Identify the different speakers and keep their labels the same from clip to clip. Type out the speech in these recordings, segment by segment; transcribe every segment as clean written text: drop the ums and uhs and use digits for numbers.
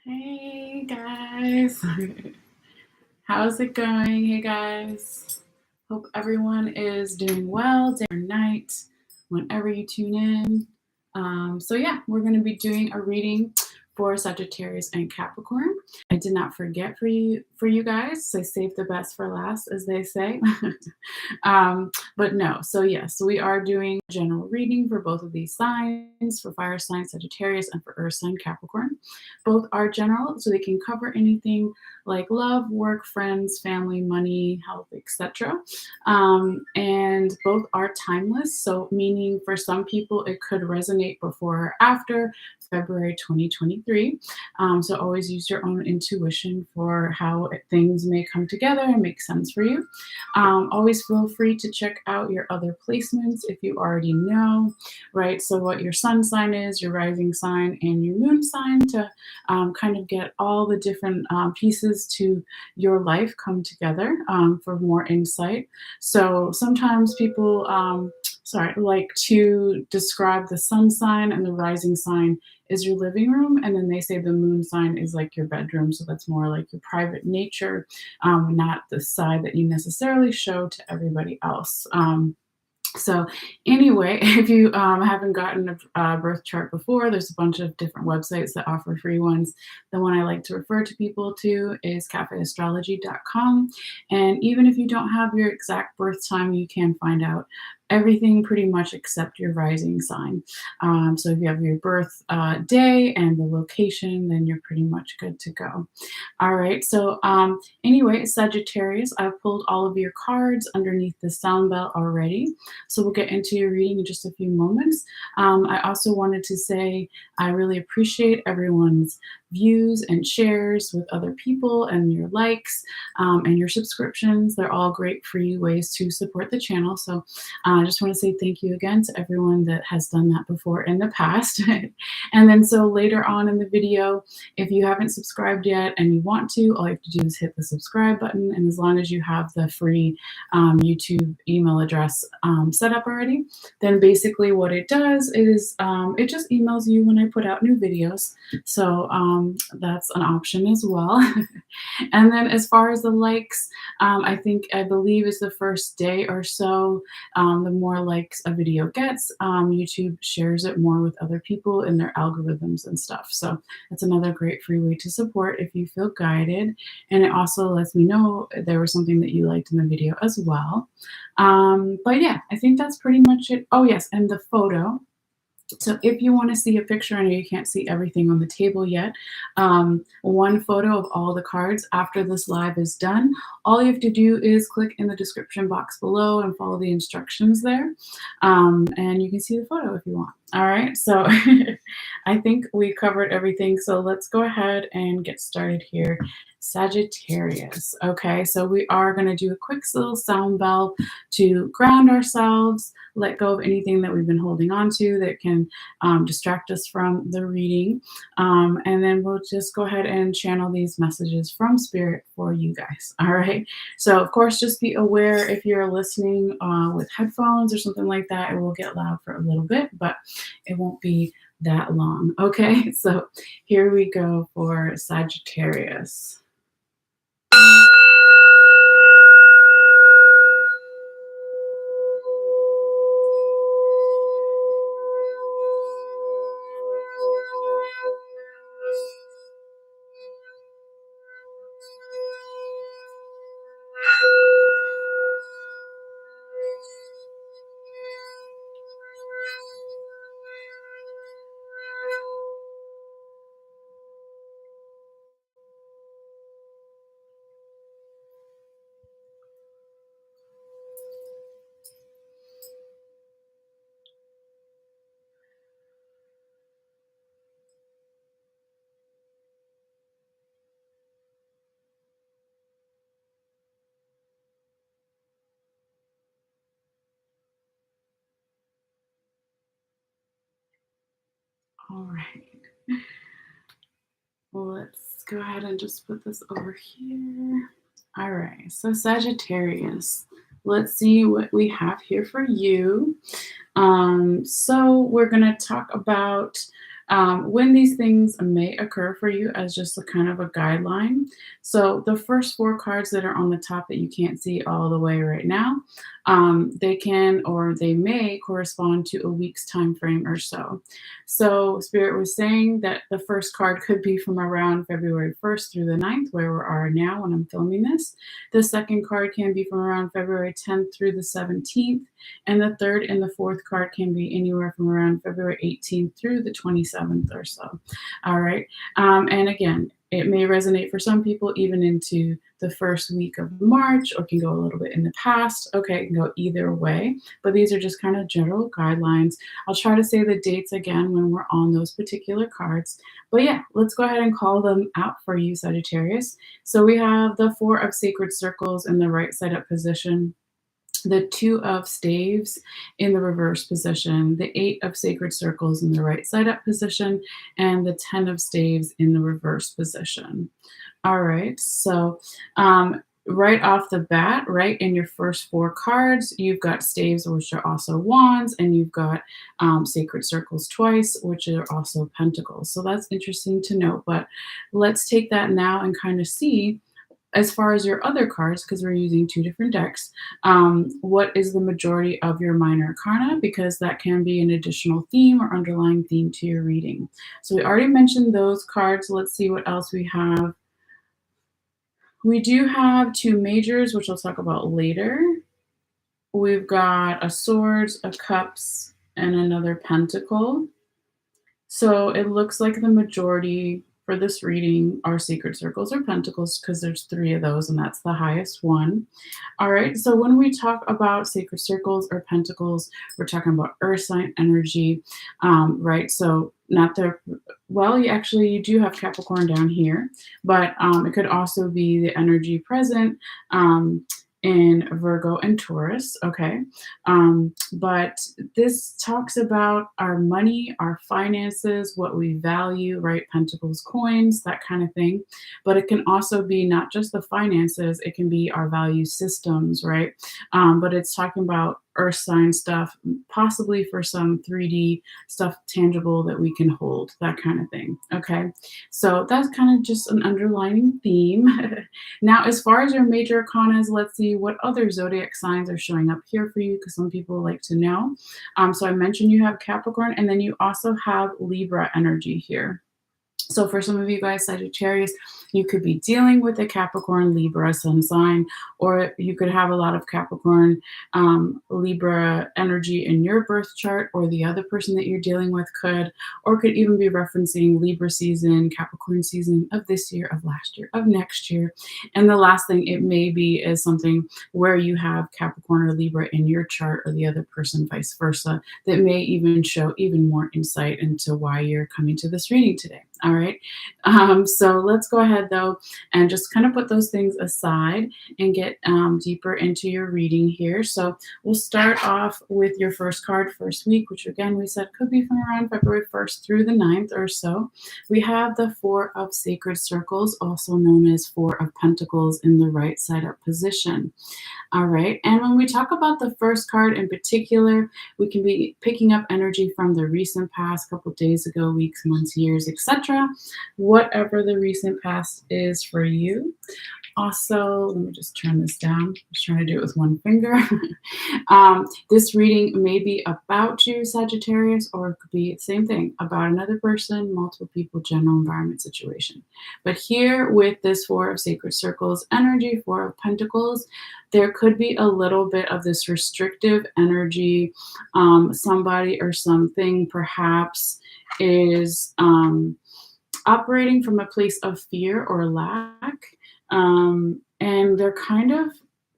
Speaker 1: Hey guys, how's it going? Hey guys, hope everyone is doing well day or night whenever you tune in. So yeah, we're going to be doing a reading for Sagittarius and Capricorn. I did not forget for you guys. So save the best for last, as they say. But no, so yes, so we are doing a general reading for both of these signs, for fire sign Sagittarius and for earth sign Capricorn. Both are general, so they can cover anything like love, work, friends, family, money, health, etc. And both are timeless, so meaning for some people it could resonate before or after February 2023. So always use your own intuition for how things may come together and make sense for you. Always feel free to check out your other placements if you already know, right? So what your sun sign is, your rising sign, and your moon sign to kind of get all the different pieces to your life come together for more insight. So sometimes people, like to describe the sun sign and the rising sign is your living room, and then they say the moon sign is like your bedroom. So that's more like your private nature, not the side that you necessarily show to everybody else. So anyway, if you haven't gotten a birth chart before, there's a bunch of different websites that offer free ones. The one I like to refer to people to is cafeastrology.com. And even if you don't have your exact birth time, you can find out everything pretty much except your rising sign. So if you have your birth day and the location, then you're pretty much good to go. All right. So anyway, Sagittarius, I've pulled all of your cards underneath the sound bell already. So we'll get into your reading in just a few moments. I also wanted to say I really appreciate everyone's views and shares with other people and your likes and your subscriptions. They're all great free ways to support the channel. So I just want to say thank you again to everyone that has done that before in the past. And then so later on in the video, if you haven't subscribed yet and you want to, all you have to do is hit the subscribe button. And as long as you have the free YouTube email address set up already, then basically what it does is it just emails you when I put out new videos. So that's an option as well. And then as far as the likes, I believe is the first day or so, the more likes a video gets, YouTube shares it more with other people in their algorithms and stuff. So that's another great free way to support if you feel guided. And it also lets me know there was something that you liked in the video as well. But yeah, I think that's pretty much it. Oh yes, and the photo. So if you want to see a picture, I know you can't see everything on the table yet, one photo of all the cards after this live is done. All you have to do is click in the description box below and follow the instructions there. And you can see the photo if you want. All right, so I think we covered everything. So let's go ahead and get started here. Sagittarius. Okay, so we are going to do a quick little sound bell to ground ourselves, let go of anything that we've been holding on to that can distract us from the reading. And then we'll just go ahead and channel these messages from Spirit for you guys. All right. So, of course, just be aware if you're listening with headphones or something like that, it will get loud for a little bit, but it won't be that long. Okay. So here we go for Sagittarius. All right. Well, let's go ahead and just put this over here. All right. So Sagittarius, let's see what we have here for you. So we're going to talk about when these things may occur for you as just a kind of a guideline. So the first four cards that are on the top that you can't see all the way right now, they can or they may correspond to a week's time frame or so. So Spirit was saying that the first card could be from around February 1st through the 9th, where we are now when I'm filming this. The second card can be from around February 10th through the 17th. And the third and the fourth card can be anywhere from around February 18th through the 27th or so. All right. And again, it may resonate for some people even into the first week of March, or can go a little bit in the past. Okay, it can go either way, but these are just kind of general guidelines. I'll try to say the dates again when we're on those particular cards. But yeah, let's go ahead and call them out for you, Sagittarius. So we have the Four of Sacred Circles in the right side up position, the Two of Staves in the reverse position, the Eight of Sacred Circles in the right side up position, and the 10 of Staves in the reverse position. All right, so right off the bat, right in your first four cards, you've got staves, which are also wands, and you've got sacred circles twice, which are also pentacles. So that's interesting to note. But let's take that now and kind of see, as far as your other cards, because we're using two different decks, what is the majority of your minor arcana, because that can be an additional theme or underlying theme to your reading. So we already mentioned those cards. Let's see what else we have. We do have two majors, which I'll talk about later. We've got a swords, a cups, and another pentacle. So it looks like the majority for this reading are sacred circles or pentacles, because there's three of those, and that's the highest one. All right, so when we talk about sacred circles or pentacles, we're talking about earth sign energy, right? So not the, well, you do have Capricorn down here, but it could also be the energy present in Virgo and Taurus, okay? But this talks about our money, our finances, what we value, right? Pentacles, coins, that kind of thing. But it can also be not just the finances, it can be our value systems, right? But it's talking about earth sign stuff, possibly for some 3D stuff tangible that we can hold, that kind of thing, okay? So that's kind of just an underlying theme. Now, as far as your major arcanas, let's see what other zodiac signs are showing up here for you, because some people like to know. So I mentioned you have Capricorn, and then you also have Libra energy here. So for some of you guys, Sagittarius, you could be dealing with a Capricorn, Libra sun sign, or you could have a lot of Capricorn, Libra energy in your birth chart, or the other person that you're dealing with could, or could even be referencing Libra season, Capricorn season of this year, of last year, of next year. And the last thing it may be is something where you have Capricorn or Libra in your chart, or the other person vice versa, that may even show even more insight into why you're coming to this reading today. All right. So let's go ahead though and just kind of put those things aside and get deeper into your reading here. So we'll start off with your first card, first week, which again we said could be from around February 1st through the 9th or so. We have the Four of Sacred Circles, also known as Four of Pentacles, in the right side up position. All right. And when we talk about the first card in particular, we can be picking up energy from the recent past, couple of days ago, weeks, months, years, etc. Whatever the recent past is for you. Also, let me just turn this down. I'm just trying to do it with one finger. This reading may be about you, Sagittarius, or it could be the same thing, about another person, multiple people, general environment situation. But here with this Four of Sacred Circles energy, Four of Pentacles, there could be a little bit of this restrictive energy. Somebody or something perhaps is operating from a place of fear or lack. And they're kind of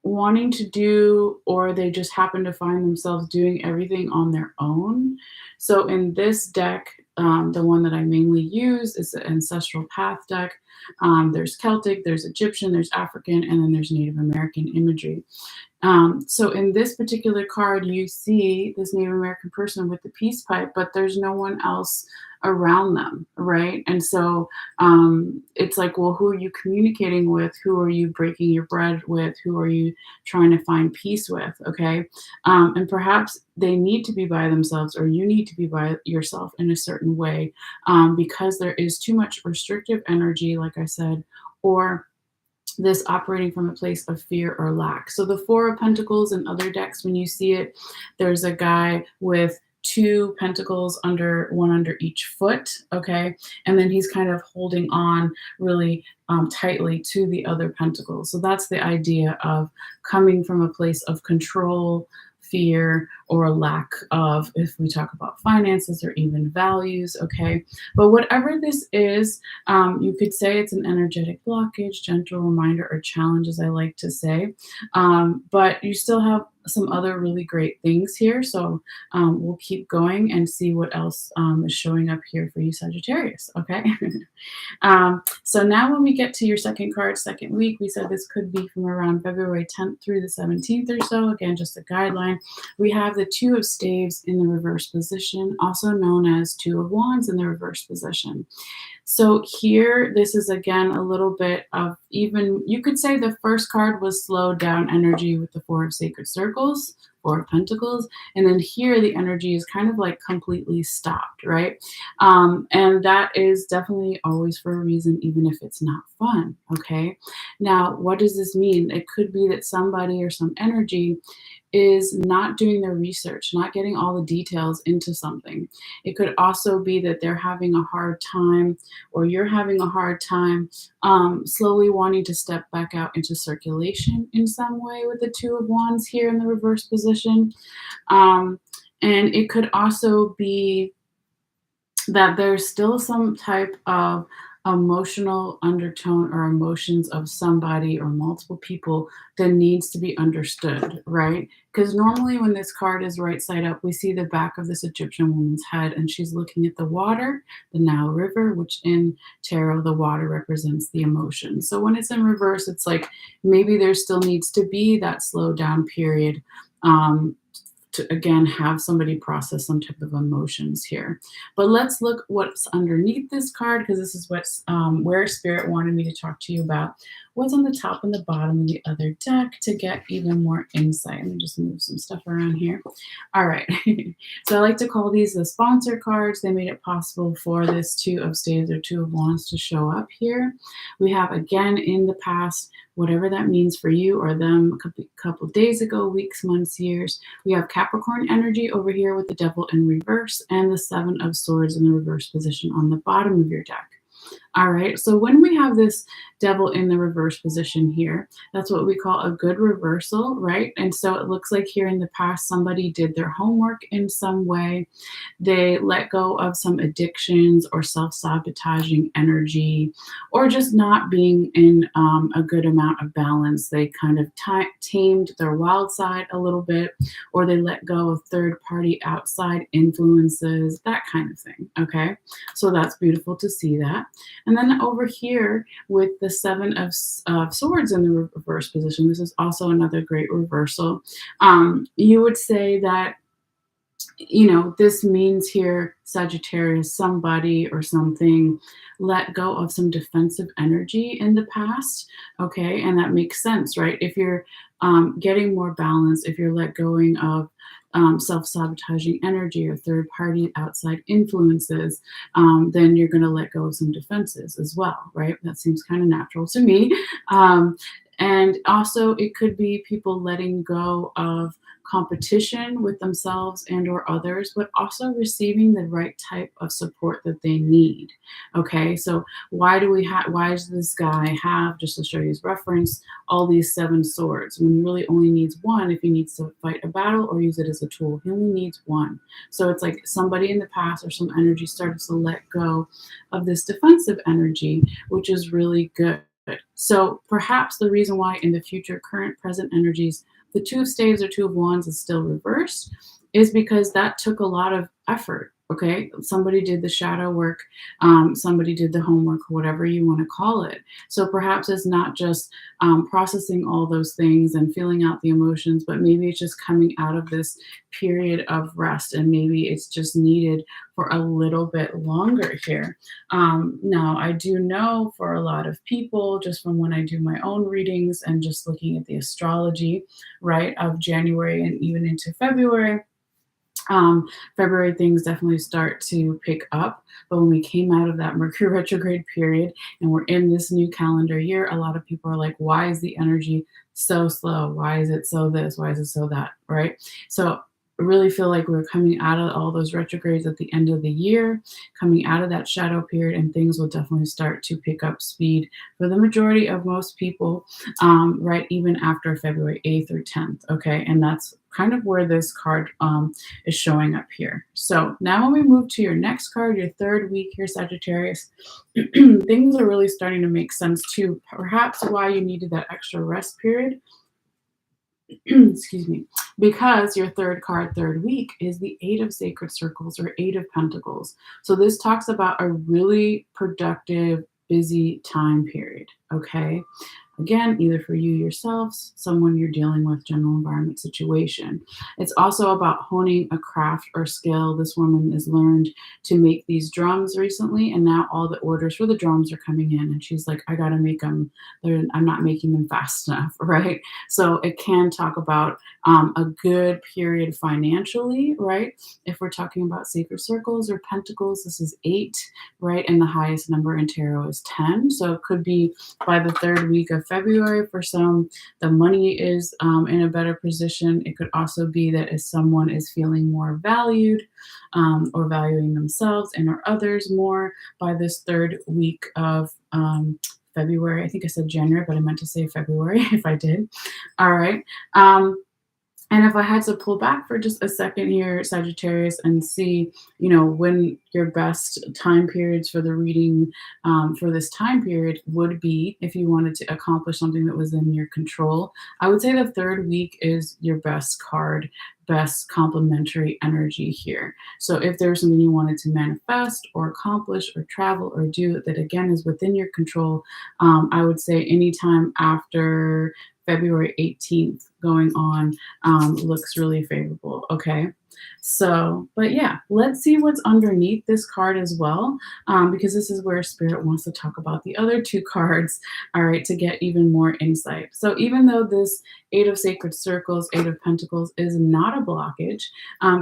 Speaker 1: wanting to do, or they just happen to find themselves doing everything on their own. So in this deck, the one that I mainly use is the Ancestral Path deck. There's Celtic, there's Egyptian, there's African, and then there's Native American imagery. So in this particular card, you see this Native American person with the peace pipe, but there's no one else around them, right? And so it's like, well, who are you communicating with? Who are you breaking your bread with? Who are you trying to find peace with? Okay. And perhaps they need to be by themselves, or you need to be by yourself in a certain way, because there is too much restrictive energy, like I said, or this operating from a place of fear or lack. So the Four of Pentacles and other decks, when you see it, there's a guy with two pentacles one under each foot, okay? And then he's kind of holding on really tightly to the other pentacles. So that's the idea of coming from a place of control, fear, or a lack of, if we talk about finances or even values, okay? But whatever this is, you could say it's an energetic blockage, gentle reminder, or challenge, as I like to say. But you still have some other really great things here. So we'll keep going and see what else is showing up here for you, Sagittarius, okay? So now when we get to your second card, second week, we said this could be from around February 10th through the 17th or so. Again, just a guideline. We have the Two of Staves in the reverse position, also known as Two of Wands in the reverse position. So here, this is again a little bit of, even, you could say the first card was slowed down energy with the Four of Sacred Circles, Four of Pentacles, and then here the energy is kind of like completely stopped, right? And that is definitely always for a reason, even if it's not fun, okay? Now, what does this mean? It could be that somebody or some energy is not doing their research, not getting all the details into something. It could also be that they're having a hard time, or you're having a hard time slowly wanting to step back out into circulation in some way with the Two of Wands here in the reverse position. And it could also be that there's still some type of emotional undertone or emotions of somebody or multiple people that needs to be understood, right? Because normally when this card is right side up, we see the back of this Egyptian woman's head, and she's looking at the water, the Nile River, which in tarot, the water represents the emotion. So when it's in reverse, it's like maybe there still needs to be that slow down period to again have somebody process some type of emotions here. But let's look what's underneath this card, because this is what's where Spirit wanted me to talk to you about what's on the top and the bottom of the other deck to get even more insight. Let me just move some stuff around here. All right. So I like to call these the sponsor cards. They made it possible for this Two of Staves or Two of Wands to show up here. We have, again, in the past, whatever that means for you or them, a couple days ago, weeks, months, years. We have Capricorn energy over here with the Devil in reverse and the Seven of Swords in the reverse position on the bottom of your deck. All right, so when we have this Devil in the reverse position here, that's what we call a good reversal, right? And so it looks like here in the past, somebody did their homework in some way. They let go of some addictions or self-sabotaging energy, or just not being in a good amount of balance. They kind of tamed their wild side a little bit, or they let go of third-party outside influences, that kind of thing, okay? So that's beautiful to see that. And then over here with the Seven of Swords in the reverse position, this is also another great reversal. You would say that, you know, this means here, Sagittarius, somebody or something let go of some defensive energy in the past, okay? And that makes sense, right? If you're getting more balance, if you're let going of self-sabotaging energy or third-party outside influences, then you're going to let go of some defenses as well, right? That seems kind of natural to me. And also it could be people letting go of competition with themselves and or others, but also receiving the right type of support that they need. Okay, so why does this guy have, just to show you his reference, all these 7 swords when he really only needs one if he needs to fight a battle or use it as a tool? He only needs one. So it's like somebody in the past or some energy started to let go of this defensive energy, which is really good. So perhaps the reason why in the future, current, present energies, the Two of Staves or Two of Wands is still reversed is because that took a lot of effort Okay, somebody did the shadow work, somebody did the homework, whatever you want to call it. So perhaps it's not just processing all those things and feeling out the emotions, but maybe it's just coming out of this period of rest, and maybe it's just needed for a little bit longer here. Now, I do know for a lot of people, just from when I do my own readings and just looking at the astrology, right, of January and even into February, February things definitely start to pick up. But when we came out of that Mercury retrograde period and we're in this new calendar year, a lot of people are like, why is the energy so slow? Why is it so this? Why is it so that? Right? So I really feel like we're coming out of all those retrogrades at the end of the year, coming out of that shadow period, and things will definitely start to pick up speed for the majority of most people, right? Even after February 8th or 10th. Okay. And that's kind of where this card is showing up here. So now when we move to your next card, your third week here, Sagittarius, things are really starting to make sense too. Perhaps why you needed that extra rest period. Excuse me, because your third card, third week, is the Eight of Sacred Circles or Eight of Pentacles. So this talks about a really productive, busy time period. Okay. Again, either for you yourselves, someone you're dealing with, general environment situation. It's also about honing a craft or skill. This woman has learned to make these drums recently, and now all the orders for the drums are coming in. And she's like, I got to make them. I'm not making them fast enough, right? So it can talk about a good period financially, right? If we're talking about sacred circles or pentacles, this is 8, right? And the highest number in tarot is 10. So it could be by the third week of February. For some, the money is in a better position. It could also be that if someone is feeling more valued or valuing themselves and or others more by this third week of February. I think I said January, but I meant to say February if I did. All right. And if I had to pull back for just a second here, Sagittarius, and see, when your best time periods for the reading for this time period would be, if you wanted to accomplish something that was in your control, I would say the third week is your best card, best complementary energy here. So if there's something you wanted to manifest or accomplish or travel or do that, again, is within your control, I would say anytime after February 18th going on looks really favorable. Okay. So, but yeah, let's see what's underneath this card as well, because this is where Spirit wants to talk about the other two cards, all right, to get even more insight. So even though this Eight of Sacred Circles, Eight of Pentacles is not a blockage,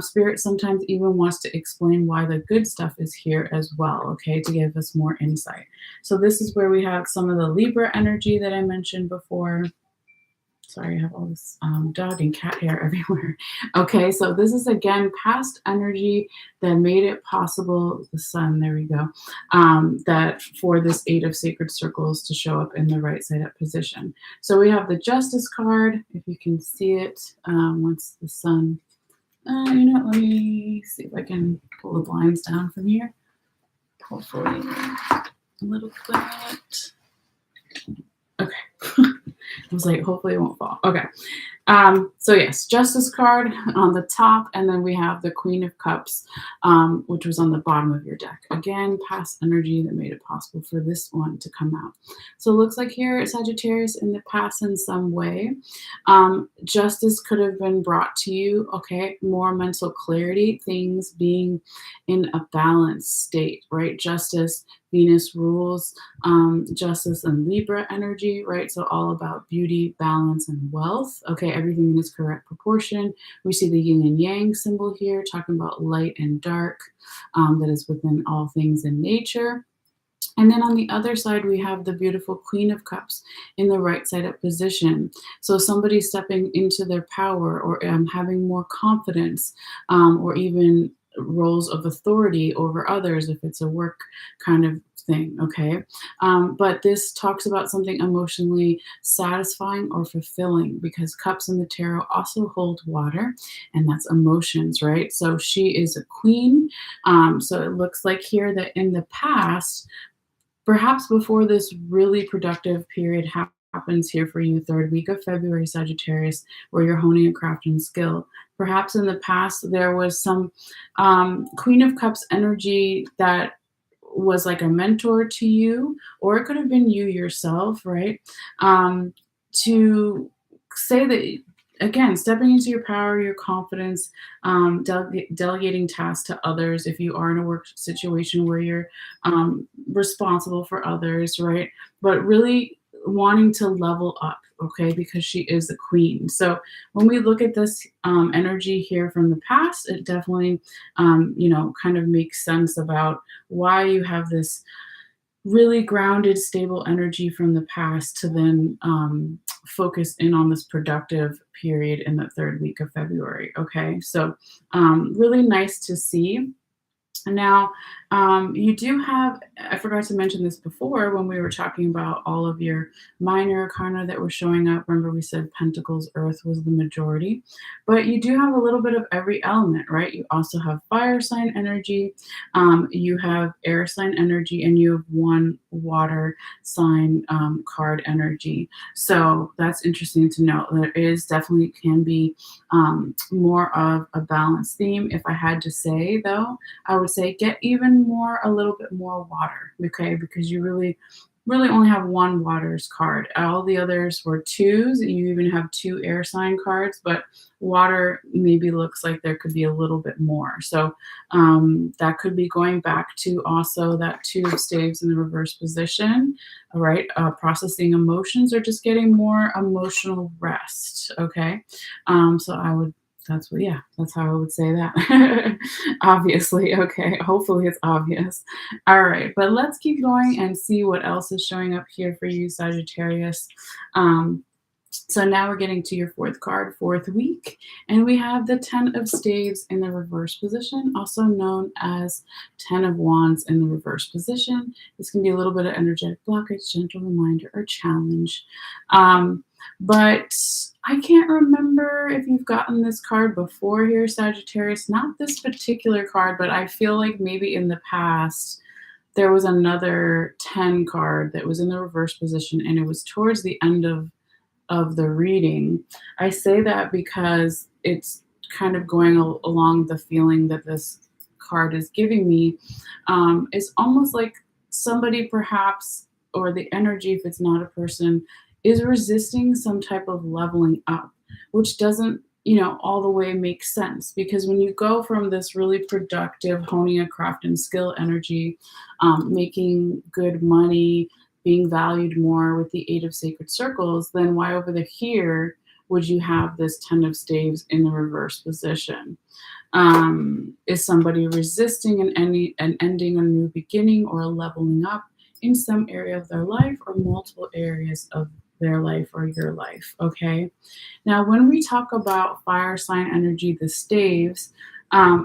Speaker 1: Spirit sometimes even wants to explain why the good stuff is here as well, okay, to give us more insight. So this is where we have some of the Libra energy that I mentioned before. Sorry, I have all this dog and cat hair everywhere. Okay, so this is again past energy that made it possible, the sun, there we go, that for this Eight of Sacred Circles to show up in the right side up position. So we have the Justice card, if you can see it, once the sun, let me see if I can pull the blinds down from here. Hopefully a little bit. Okay. I was like, hopefully it won't fall. Okay. So yes, Justice card on the top, and then we have the Queen of Cups, which was on the bottom of your deck. Again, past energy that made it possible for this one to come out. So it looks like here at Sagittarius in the past in some way, justice could have been brought to you, okay? More mental clarity, things being in a balanced state, right? Justice, Venus rules, justice and Libra energy, right? So all about beauty, balance, and wealth. Okay, everything in its correct proportion. We see the yin and yang symbol here, talking about light and dark, that is within all things in nature. And then on the other side, we have the beautiful Queen of Cups in the right side up position. So somebody stepping into their power or having more confidence, or even roles of authority over others if it's a work kind of thing, okay? But this talks about something emotionally satisfying or fulfilling, because cups in the tarot also hold water, and that's emotions, right? So she is a queen. So it looks like here that in the past, perhaps before this really productive period happens here for you third week of February, Sagittarius, where you're honing a craft and skill. Perhaps in the past there was some Queen of Cups energy that was like a mentor to you, or it could have been you yourself, right? To say that, again, stepping into your power, your confidence, delegating tasks to others if you are in a work situation where you're responsible for others, right? But really wanting to level up, okay, because she is the queen. So when we look at this energy here from the past, it definitely, kind of makes sense about why you have this really grounded, stable energy from the past to then focus in on this productive period in the third week of February. Okay, so really nice to see. Now, you do have, I forgot to mention this before when we were talking about all of your minor arcana that were showing up. Remember, we said Pentacles, Earth was the majority, but you do have a little bit of every element, right? You also have fire sign energy, you have air sign energy, and you have one water sign card energy. So that's interesting to note. There is definitely can be more of a balanced theme. If I had to say, though, I would say get even more, a little bit more water, okay? Because you really only have one water's card. All the others were twos. You even have two air sign cards, but water maybe looks like there could be a little bit more. So that could be going back to also that two of staves in the reverse position, all right? Processing emotions or just getting more emotional rest, okay? So I would that's how I would say that. Obviously, okay. Hopefully it's obvious. All right, but let's keep going and see what else is showing up here for you, Sagittarius. So now we're getting to your fourth card, fourth week, and we have the 10 of Staves in the reverse position, also known as 10 of Wands in the reverse position. This can be a little bit of energetic blockage, gentle reminder, or challenge. But I can't remember if you've gotten this card before here, Sagittarius. Not this particular card, but I feel like maybe in the past there was another 10 card that was in the reverse position, and it was towards the end of the reading. I say that because it's kind of going along the feeling that this card is giving me. It's almost like somebody perhaps, or the energy, if it's not a person, is resisting some type of leveling up, which doesn't, all the way make sense. Because when you go from this really productive honing a craft and skill energy, making good money, being valued more with the Eight of Sacred Circles, then why over here would you have this 10 of Staves in the reverse position? Is somebody resisting an ending, a new beginning, or a leveling up in some area of their life, or multiple areas of their life or your life? Okay. Now, when we talk about fire sign energy, the staves,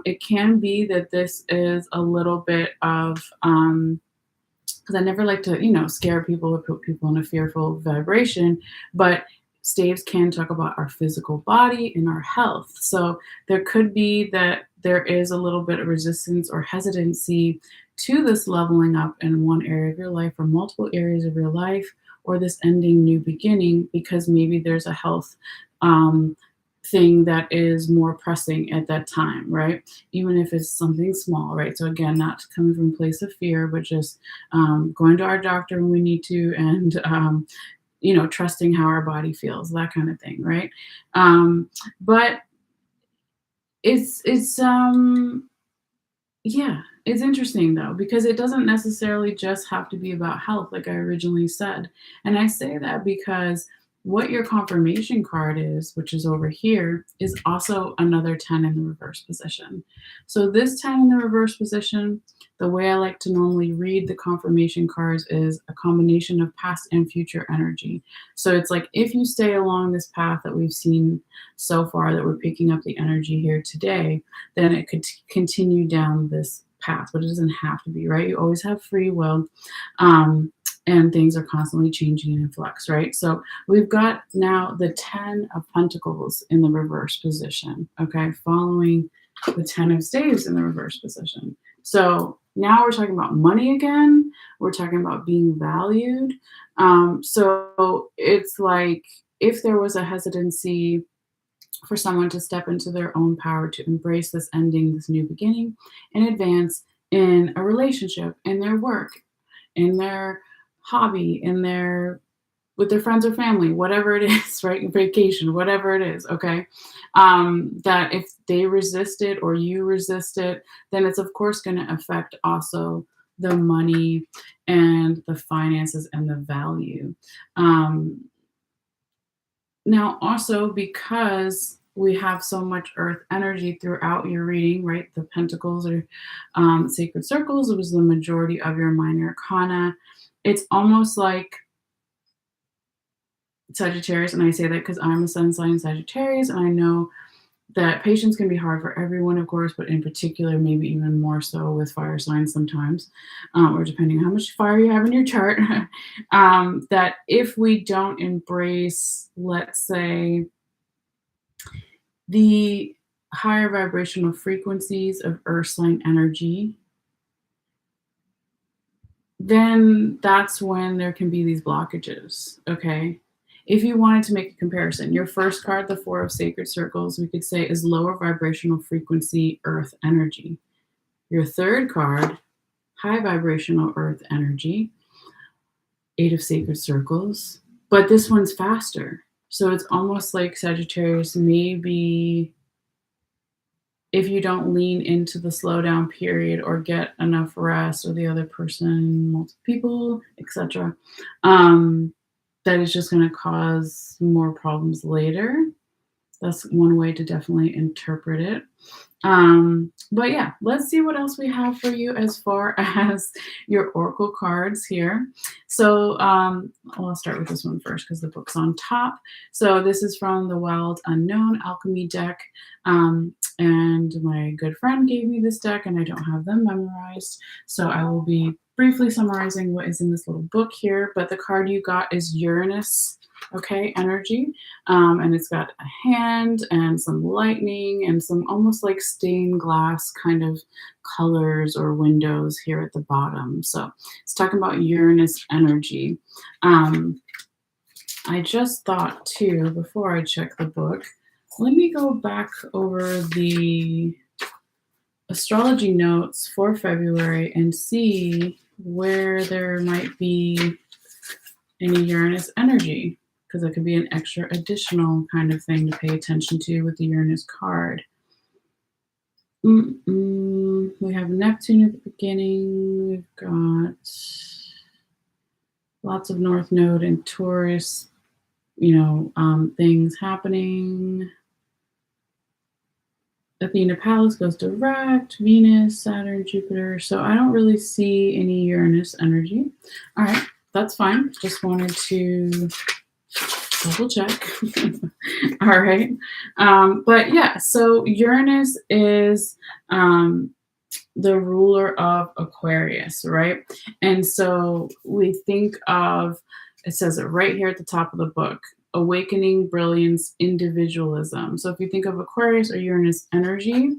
Speaker 1: it can be that this is a little bit of, because I never like to, scare people or put people in a fearful vibration, but staves can talk about our physical body and our health. So there could be that there is a little bit of resistance or hesitancy to this leveling up in one area of your life or multiple areas of your life, or this ending new beginning, because maybe there's a health thing that is more pressing at that time, right? Even if it's something small, right? So again, not coming from a place of fear, but just going to our doctor when we need to, and trusting how our body feels, that kind of thing, right? But it's yeah, it's interesting though, because it doesn't necessarily just have to be about health, like I originally said. And I say that because what your confirmation card is, which is over here, is also another 10 in the reverse position. So this 10 in the reverse position, the way I like to normally read the confirmation cards is a combination of past and future energy. So it's like if you stay along this path that we've seen so far, that we're picking up the energy here today, then it could continue down this path, but it doesn't have to be, right? You always have free will. And things are constantly changing and in flux, right? So we've got now the 10 of Pentacles in the reverse position, okay, following the 10 of Staves in the reverse position. So now we're talking about money again. We're talking about being valued. So it's like if there was a hesitancy for someone to step into their own power, to embrace this ending, this new beginning, and advance in a relationship, in their work, in their hobby, in their with their friends or family, whatever it is, right? Vacation, whatever it is, okay? That if they resist it or you resist it, then it's of course going to affect also the money and the finances and the value. Um, Now, also because we have so much earth energy throughout your reading, right? The pentacles or sacred circles, it was the majority of your minor arcana. It's almost like Sagittarius, and I say that because I'm a sun sign Sagittarius, and I know that patience can be hard for everyone, of course, but in particular, maybe even more so with fire signs sometimes, or depending on how much fire you have in your chart. That if we don't embrace, let's say, the higher vibrational frequencies of earth sign energy, then that's when there can be these blockages, okay? If you wanted to make a comparison, your first card, the Four of Sacred Circles, we could say is lower vibrational frequency earth energy. Your third card, high vibrational earth energy, Eight of Sacred Circles, but this one's faster. So it's almost like Sagittarius, maybe if you don't lean into the slowdown period or get enough rest, or the other person, multiple people, etc., that is just going to cause more problems later. That's one way to definitely interpret it. But yeah, let's see what else we have for you as far as your oracle cards here. So I'll start with this one first because the book's on top. So this is from the Wild Unknown Alchemy deck. And my good friend gave me this deck, and I don't have them memorized. So I will be briefly summarizing what is in this little book here. But the card you got is Uranus, okay, energy. And it's got a hand and some lightning and some almost like stained glass kind of colors or windows here at the bottom. So it's talking about Uranus energy. I just thought too, before I check the book, let me go back over the astrology notes for February and see where there might be any Uranus energy, because it could be an extra additional kind of thing to pay attention to with the Uranus card. We have Neptune at the beginning. We've got lots of North Node and Taurus, things happening. Athena Pallas goes direct, Venus, Saturn, Jupiter. So I don't really see any Uranus energy. All right, that's fine. Just wanted to double check. All right. But yeah, so Uranus is the ruler of Aquarius, right? And so we think of, it says it right here at the top of the book, awakening, brilliance, individualism. So if you think of Aquarius or Uranus energy,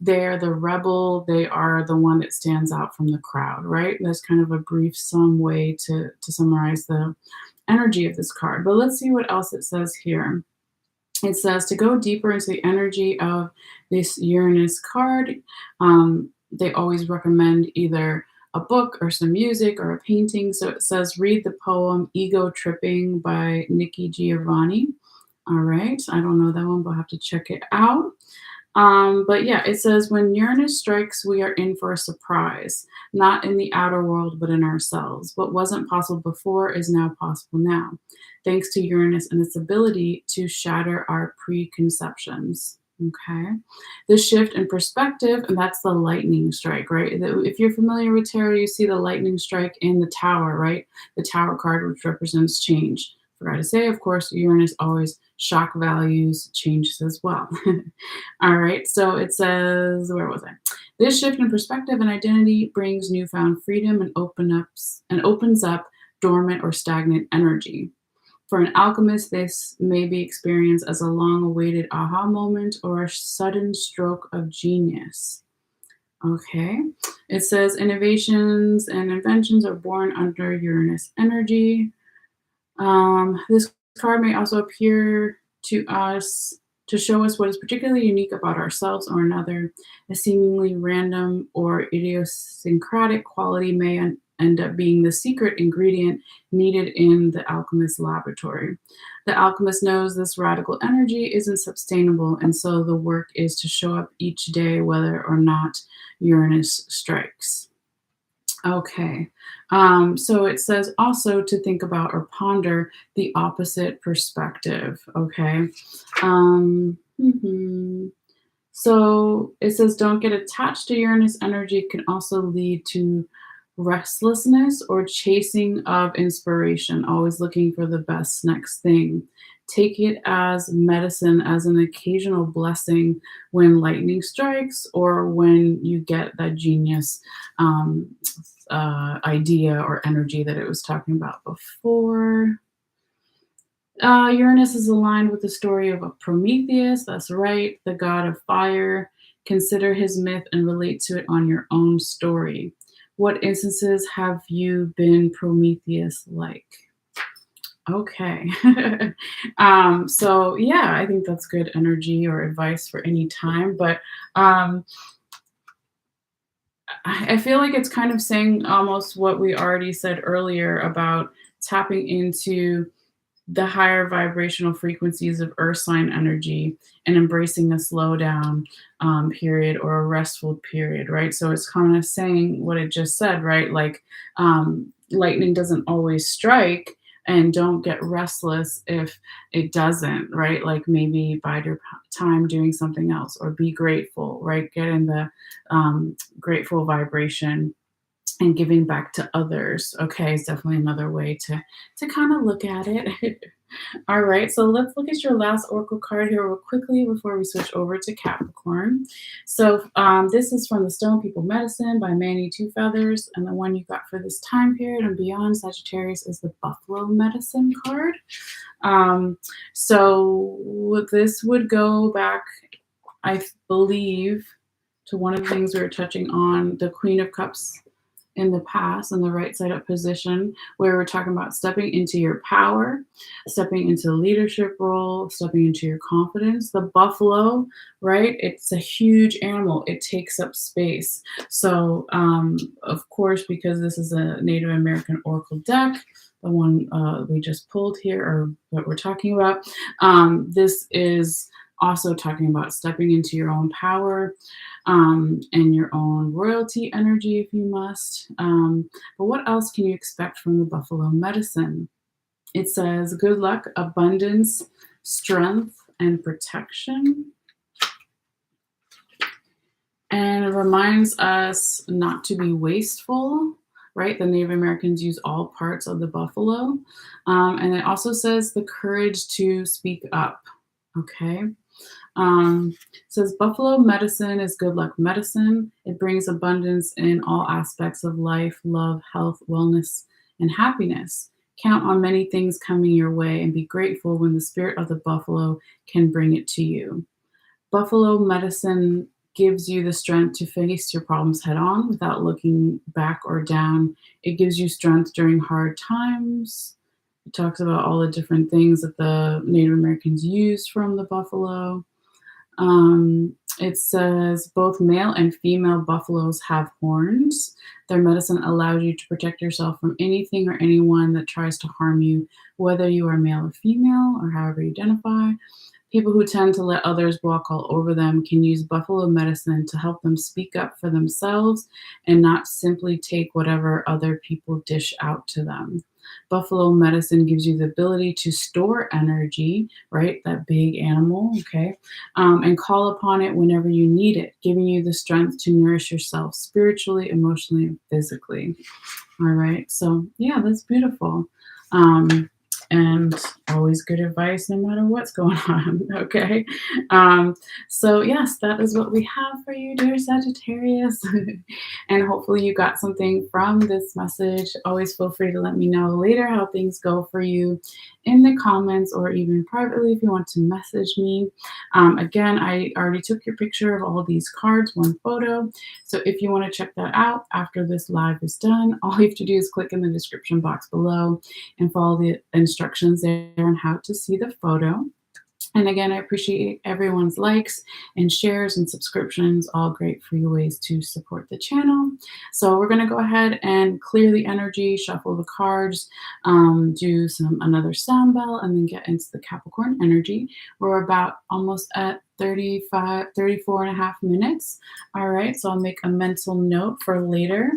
Speaker 1: they're the rebel, they are the one that stands out from the crowd, right? That's kind of a brief way to summarize the energy of this card. But let's see what else it says here. It says to go deeper into the energy of this Uranus card, they always recommend either a book or some music or a painting. So it says, read the poem Ego Tripping by Nikki Giovanni. All right. I don't know that one, but I'll have to check it out. But yeah, it says, when Uranus strikes, we are in for a surprise, not in the outer world, but in ourselves. What wasn't possible before is now possible now, thanks to Uranus and its ability to shatter our preconceptions. Okay. The shift in perspective, and that's the lightning strike, right? If you're familiar with tarot, you see the lightning strike in the tower, right? The tower card, which represents change. Forgot to say, of course, Uranus always shock values changes as well. All right, so it says, where was I? This shift in perspective and identity brings newfound freedom and opens up dormant or stagnant energy. For an alchemist, this may be experienced as a long-awaited aha moment or a sudden stroke of genius. Okay. It says innovations and inventions are born under Uranus energy. This card may also appear to us to show us what is particularly unique about ourselves or another. A seemingly random or idiosyncratic quality may end up being the secret ingredient needed in the alchemist's laboratory. The alchemist knows this radical energy isn't sustainable, and so the work is to show up each day whether or not Uranus strikes. Okay. So it says also to think about or ponder the opposite perspective. Okay. Mhm. So it says don't get attached to Uranus energy. It can also lead to restlessness or chasing of inspiration, always looking for the best next thing. Take it as medicine, as an occasional blessing when lightning strikes or when you get that genius um, idea or energy that it was talking about before. Uranus is aligned with the story of Prometheus. That's right, the god of fire. Consider his myth and relate to it on your own story. What instances have you been Prometheus like? Okay. So yeah, I think that's good energy or advice for any time. But um, I feel like it's kind of saying almost what we already said earlier about tapping into the higher vibrational frequencies of earth sign energy and embracing a slowdown period or a restful period, right? So it's kind of saying what it just said, right? Like lightning doesn't always strike, and don't get restless if it doesn't, right? Like maybe bide your time doing something else or be grateful, right? Get in the grateful vibration and giving back to others. Okay, is definitely another way to kind of look at it. All right, so let's look at your last oracle card here real quickly before we switch over to Capricorn. So this is from the Stone People Medicine by Manny Two Feathers, and the one you got for this time period and beyond, Sagittarius, is the Buffalo Medicine card. So this would go back, I believe, to one of the things we were touching on, the Queen of Cups in the past in the right side up position, where we're talking about stepping into your power, stepping into the leadership role, stepping into your confidence. The buffalo, right? It's a huge animal. It takes up space. So, of course, because this is a Native American oracle deck, the one we just pulled here, or what we're talking about, this is also talking about stepping into your own power, and your own royalty energy if you must. But what else can you expect from the Buffalo Medicine? It says good luck, abundance, strength, and protection. And it reminds us not to be wasteful, right? The Native Americans use all parts of the buffalo. And it also says the courage to speak up, okay? Says buffalo medicine is good luck medicine. It brings abundance in all aspects of life, love, health, wellness, and happiness. Count on many things coming your way and be grateful when the spirit of the buffalo can bring it to you. Buffalo medicine gives you the strength to face your problems head on without looking back or down. It gives you strength during hard times. It talks about all the different things that the Native Americans used from the buffalo. It says both male and female buffaloes have horns. Their medicine allows you to protect yourself from anything or anyone that tries to harm you, whether you are male or female or however you identify. People who tend to let others walk all over them can use buffalo medicine to help them speak up for themselves and not simply take whatever other people dish out to them. Buffalo medicine gives you the ability to store energy, right? That big animal, okay? And call upon it whenever you need it, giving you the strength to nourish yourself spiritually, emotionally, and physically. All right. So, yeah, that's beautiful. And always good advice no matter what's going on. Okay. So yes, that is what we have for you, dear Sagittarius. And hopefully you got something from this message. Always feel free to let me know later how things go for you in the comments, or even privately if you want to message me. Again, I already took your picture of all these cards, one photo. So if you want to check that out after this live is done, all you have to do is click in the description box below and follow the instructions there on how to see the photo. And again, I appreciate everyone's likes and shares and subscriptions, all great free ways to support the channel. So we're going to go ahead and clear the energy, shuffle the cards, do another sound bell, and then get into the Capricorn energy. We're about almost at 34 and a half minutes. All right, so I'll make a mental note for later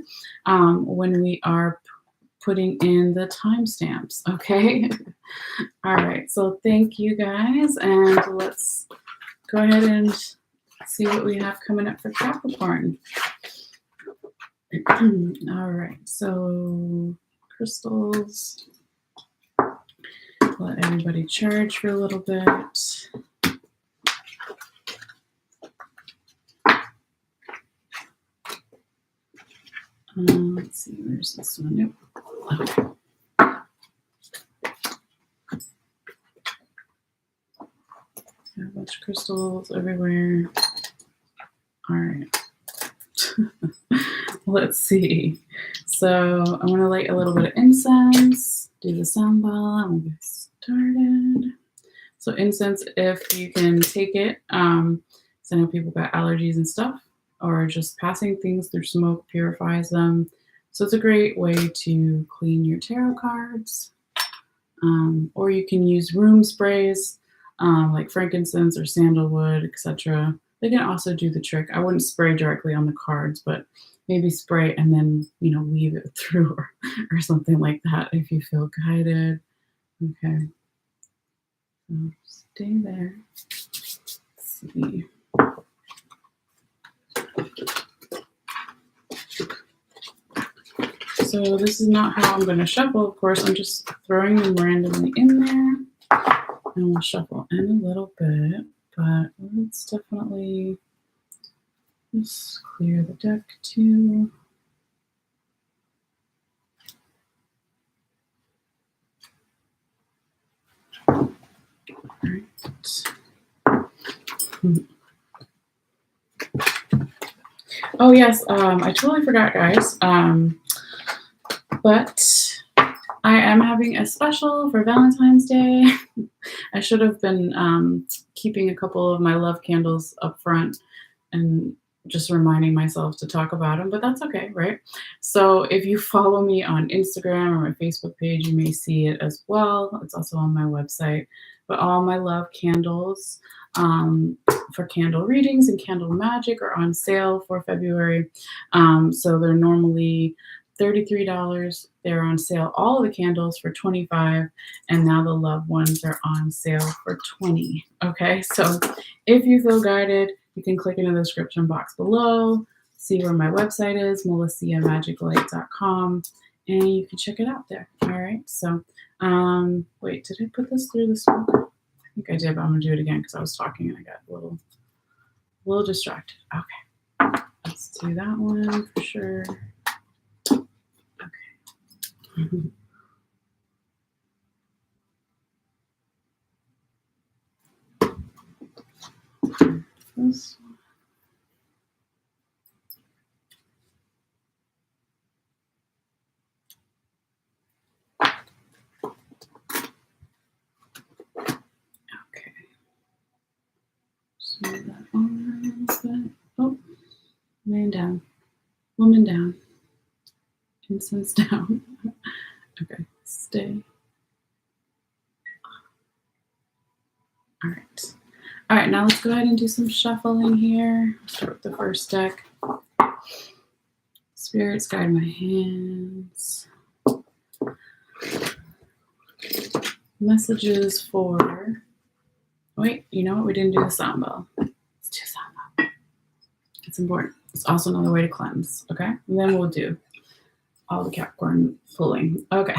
Speaker 1: when we are putting in the timestamps, okay? All right, so thank you guys, and let's go ahead and see what we have coming up for Capricorn. All right, so crystals. Let everybody charge for a little bit. Let's see, where's this one? Nope. Okay. A bunch of crystals everywhere. All right. Let's see. So I want to light a little bit of incense, do the sound bell, and we'll get started. So incense, if you can take it, so I know people got allergies and stuff, or just passing things through smoke purifies them. So it's a great way to clean your tarot cards. Or you can use room sprays like frankincense or sandalwood, etc. They can also do the trick. I wouldn't spray directly on the cards, but maybe spray and then, weave it through or something like that if you feel guided. Okay. So stay there. Let's see. So this is not how I'm going to shuffle. Of course, I'm just throwing them randomly in there. And we'll shuffle in a little bit, but let's definitely just clear the deck too. All right. Oh yes, I totally forgot, guys. But I am having a special for Valentine's Day. I should have been keeping a couple of my love candles up front and just reminding myself to talk about them, but that's okay, right? So if you follow me on Instagram or my Facebook page, you may see it as well. It's also on my website. But all my love candles for candle readings and candle magic are on sale for February. So they're normally $33. They're on sale. All of the candles for $25, and now the love ones are on sale for $20. Okay, so if you feel guided, you can click in the description box below, see where my website is, MalesseaMagicLight.com, and you can check it out there. All right, so wait, did I put this through the smoke? I think I did, but I'm gonna do it again because I was talking and I got a little distracted. Okay, let's do that one for sure. This one. Okay. Just move that on a little bit. Oh, man down. Woman down. Incense down. Okay, stay. All right. All right, now let's go ahead and do some shuffling here. Start with the first deck. Spirits, guide my hands. Messages for... Wait, you know what? We didn't do the sound bell. Let's do sound bell. It's important. It's also another way to cleanse, okay? And then we'll do all the Capricorn pulling. Okay.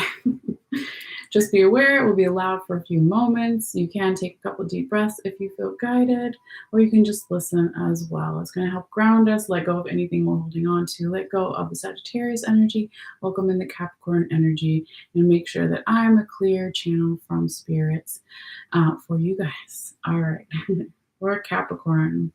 Speaker 1: Just be aware it will be loud for a few moments. You can take a couple deep breaths if you feel guided, or you can just listen as well. It's going to help ground us, let go of anything we're holding on to, let go of the Sagittarius energy, welcome in the Capricorn energy, and make sure that I'm a clear channel from spirits for you guys. All right, we're Capricorn.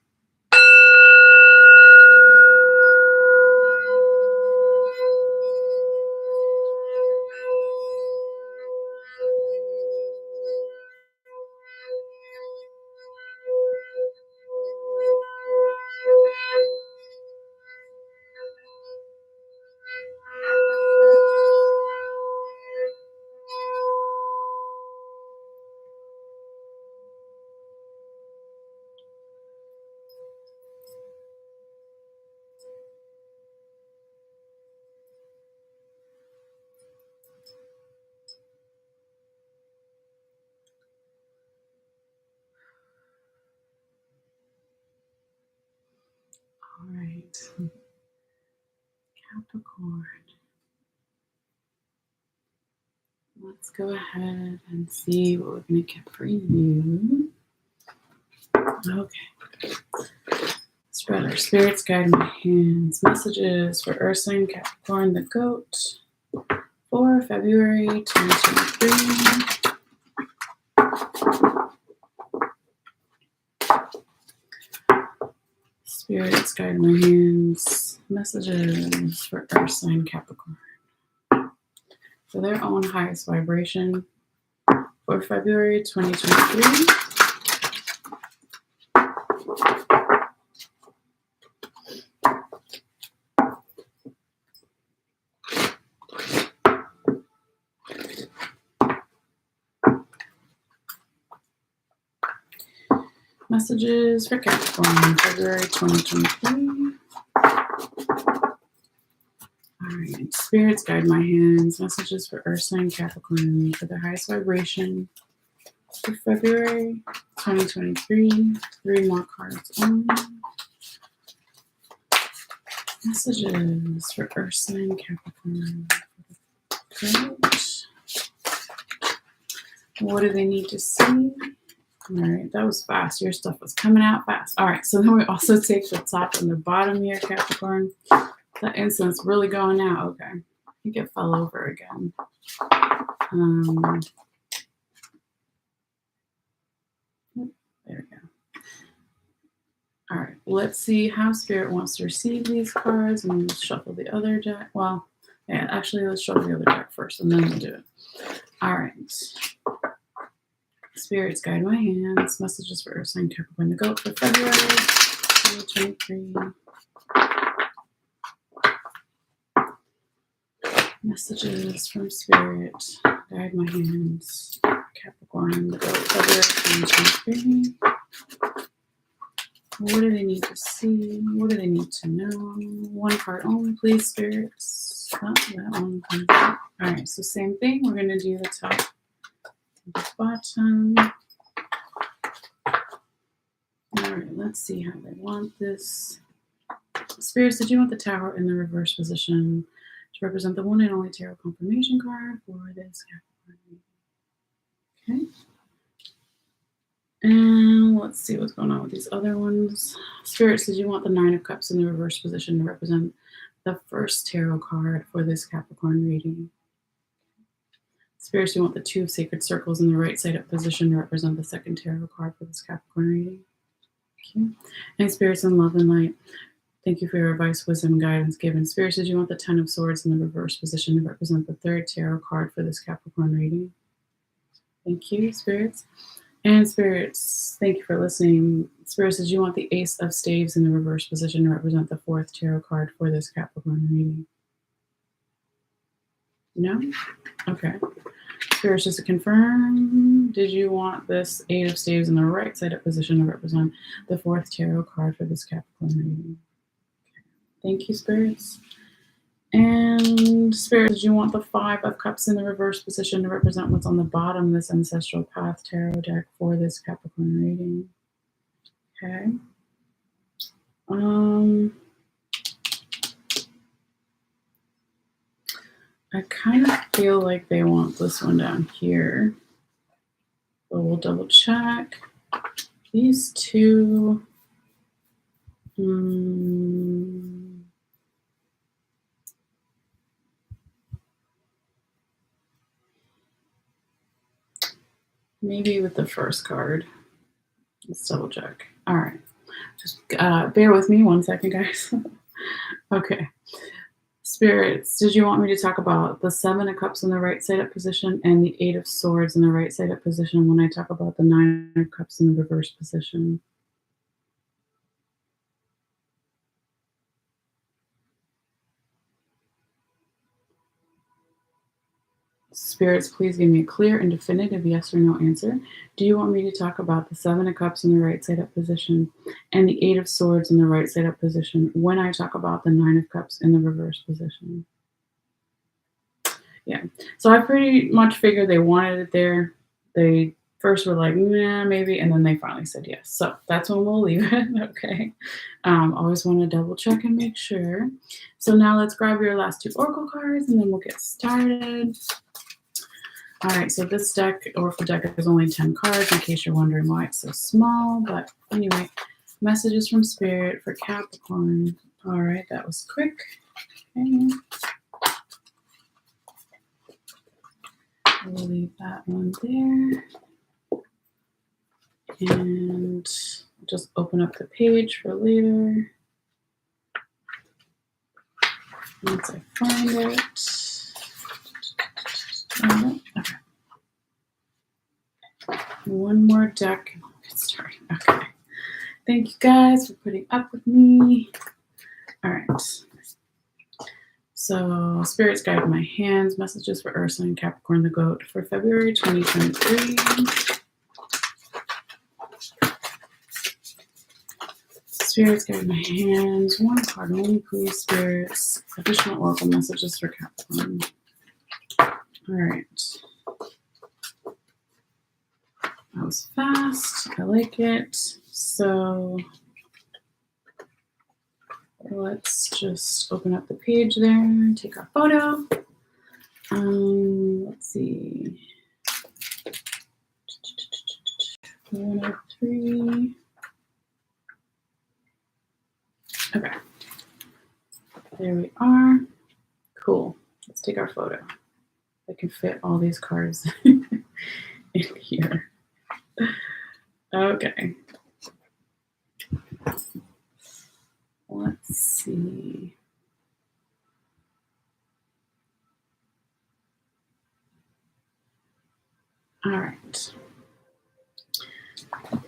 Speaker 1: All right, Capricorn. Let's go ahead and see what we're going to get for you. Okay. Spread our spirits, guide my hands. Messages for Earth sign Capricorn, the goat, for February 2023. Spirits, guide my hands. Messages for Earth sign Capricorn. For their own highest vibration for February 2023. Messages for Capricorn, February 2023. All right, spirits, guide my hands. Messages for Earth sign Capricorn for their highest vibration for February 2023. 3 more cards only. Messages for Earth sign Capricorn. Great. What do they need to see? All right, that was fast. Your stuff was coming out fast. All right, so then we also take the top and the bottom here, Capricorn. The incense really going out. Okay, I think it fell over again. There we go. All right, let's see how Spirit wants to receive these cards, and we'll shuffle the other deck. Well, yeah, actually, let's shuffle the other deck first, and then we'll do it. All right. Spirits, guide my hands. Messages for Earth sign Capricorn, the goat, for February 2023. Messages from Spirit, guide my hands. Capricorn, the goat, February 2023. What do they need to see? What do they need to know? 1 card only, please, Spirits. Oh, that one. All right, so same thing. We're going to do the top and the bottom. All right, let's see how they want this. Spirits, did you want the Tower in the reverse position to represent the one and only tarot confirmation card for this Capricorn? Okay. And let's see what's going on with these other ones. Spirits, did you want the 9 of Cups in the reverse position to represent the first tarot card for this Capricorn reading? Spirits, do you want the 2 of Sacred Circles in the right side up position to represent the second tarot card for this Capricorn reading? Thank you. And Spirits in Love and Light, thank you for your advice, wisdom, and guidance given. Spirits, did you want the 10 of Swords in the reverse position to represent the third tarot card for this Capricorn reading? Thank you, Spirits. And Spirits, thank you for listening. Spirits, did you want the Ace of Staves in the reverse position to represent the 4th tarot card for this Capricorn reading? No? Okay. Spirits, just to confirm, did you want this 8 of Staves in the right side up position to represent the 4th tarot card for this Capricorn reading? Okay. Thank you, Spirits. And Spirit, did you want the 5 of Cups in the reverse position to represent what's on the bottom of this Ancestral Path Tarot deck for this Capricorn reading? Okay. I kind of feel like they want this one down here, but we'll double check. These two, maybe with the first card. Let's double check. All right. Just bear with me 1 second, guys. Okay. Spirits, did you want me to talk about the 7 of Cups in the right side up position and the 8 of Swords in the right side up position when I talk about the 9 of Cups in the reverse position? Spirits, please give me a clear and definitive yes or no answer. Do you want me to talk about the 7 of Cups in the right side up position and the 8 of Swords in the right side up position when I talk about the 9 of Cups in the reverse position? Yeah. So I pretty much figured they wanted it there. They first were like, nah, maybe, and then they finally said yes. So that's when we'll leave it. Okay. Always want to double check and make sure. So now let's grab your last 2 oracle cards and then we'll get started. All right, so this deck, oracle deck, is only 10 cards in case you're wondering why it's so small. But anyway, messages from Spirit for Capricorn. All right, that was quick. Okay. We'll leave that one there. And just open up the page for later. Once I find it. Okay. One more deck and we'll get started. Okay. Thank you guys for putting up with me. All right. So, Spirits guide my hands. Messages for Ursa and Capricorn the Goat for February 2023. Spirits guide my hands. 1 card only, please, Spirits. Additional oracle messages for Capricorn. All right. That was fast. I like it. So let's just open up the page there and take our photo. Let's see. 1 of 3. Okay. There we are. Cool. Let's take our photo. I can fit all these cards in here. Okay. Let's see. All right.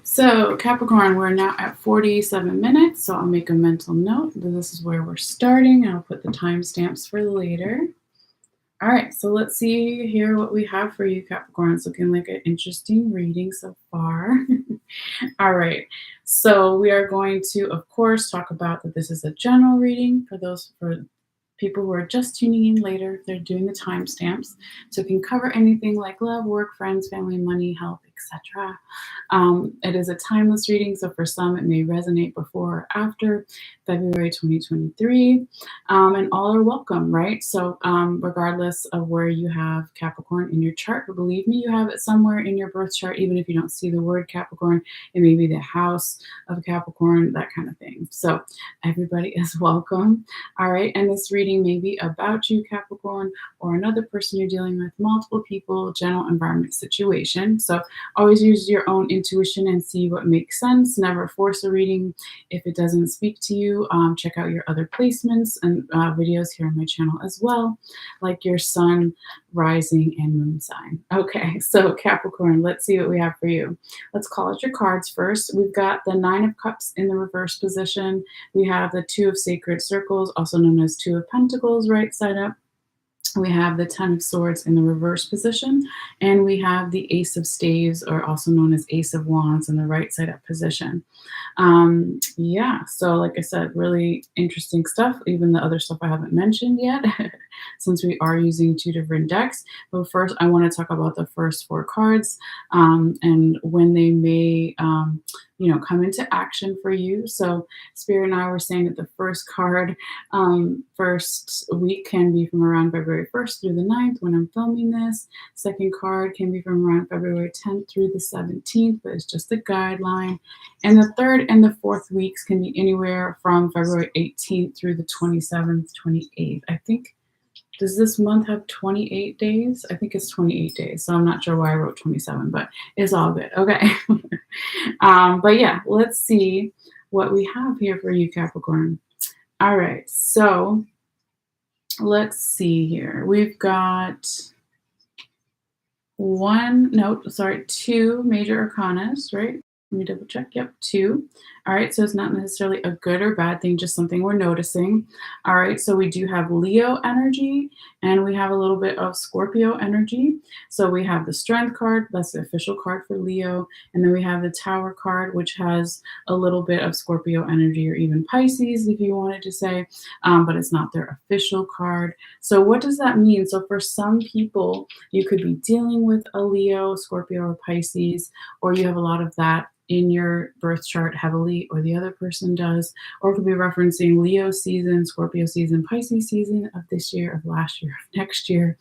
Speaker 1: So Capricorn, we're now at 47 minutes, so I'll make a mental note that this is where we're starting. I'll put the timestamps for later. All right, so let's see here what we have for you, Capricorn. It's looking like an interesting reading so far. All right, so we are going to, of course, talk about that this is a general reading for people who are just tuning in later. They're doing the timestamps, so it can cover anything like love, work, friends, family, money, health, etc. It is a timeless reading, so for some it may resonate before or after February 2023, and all are welcome, right? So regardless of where you have Capricorn in your chart, but believe me, you have it somewhere in your birth chart, even if you don't see the word Capricorn. It may be the house of Capricorn, that kind of thing. So everybody is welcome. All right, and this reading may be about you, Capricorn, or another person you're dealing with, multiple people, general environment situation. So always use your own intuition and see what makes sense. Never force a reading if it doesn't speak to you. Check out your other placements and videos here on my channel as well, like your sun, rising, and moon sign. Okay, so Capricorn, let's see what we have for you. Let's call out your cards first. We've got the 9 of Cups in the reverse position. We have the 2 of Sacred Circles, also known as 2 of Pentacles, right side up. We have the 10 of Swords in the reverse position, and we have the Ace of Staves, or also known as Ace of Wands, in the right side up position. Yeah, so like I said, really interesting stuff, even the other stuff I haven't mentioned yet, since we are using two different decks. But first, I want to talk about the first four cards and when they may, come into action for you. So, Spirit and I were saying that the first card, first week can be from around February 1st through the 9th when I'm filming this. Second card can be from around February 10th through the 17th, but it's just a guideline. And the third and the fourth weeks can be anywhere from February 18th through the 27th, 28th. I think, does this month have 28 days? I think it's 28 days. So I'm not sure why I wrote 27, but it's all good. Okay. But yeah, let's see what we have here for you, Capricorn. All right. So let's see here. We've got two major arcanas, right? Let me double check. Yep, two. All right, so it's not necessarily a good or bad thing, just something we're noticing. All right, so we do have Leo energy and we have a little bit of Scorpio energy. So we have the Strength card, that's the official card for Leo. And then we have the Tower card, which has a little bit of Scorpio energy or even Pisces, if you wanted to say, but it's not their official card. So what does that mean? So for some people, you could be dealing with a Leo, Scorpio, or Pisces, or you have a lot of that in your birth chart heavily, or the other person does, or it could be referencing Leo season, Scorpio season, Pisces season of this year, of last year, of next year,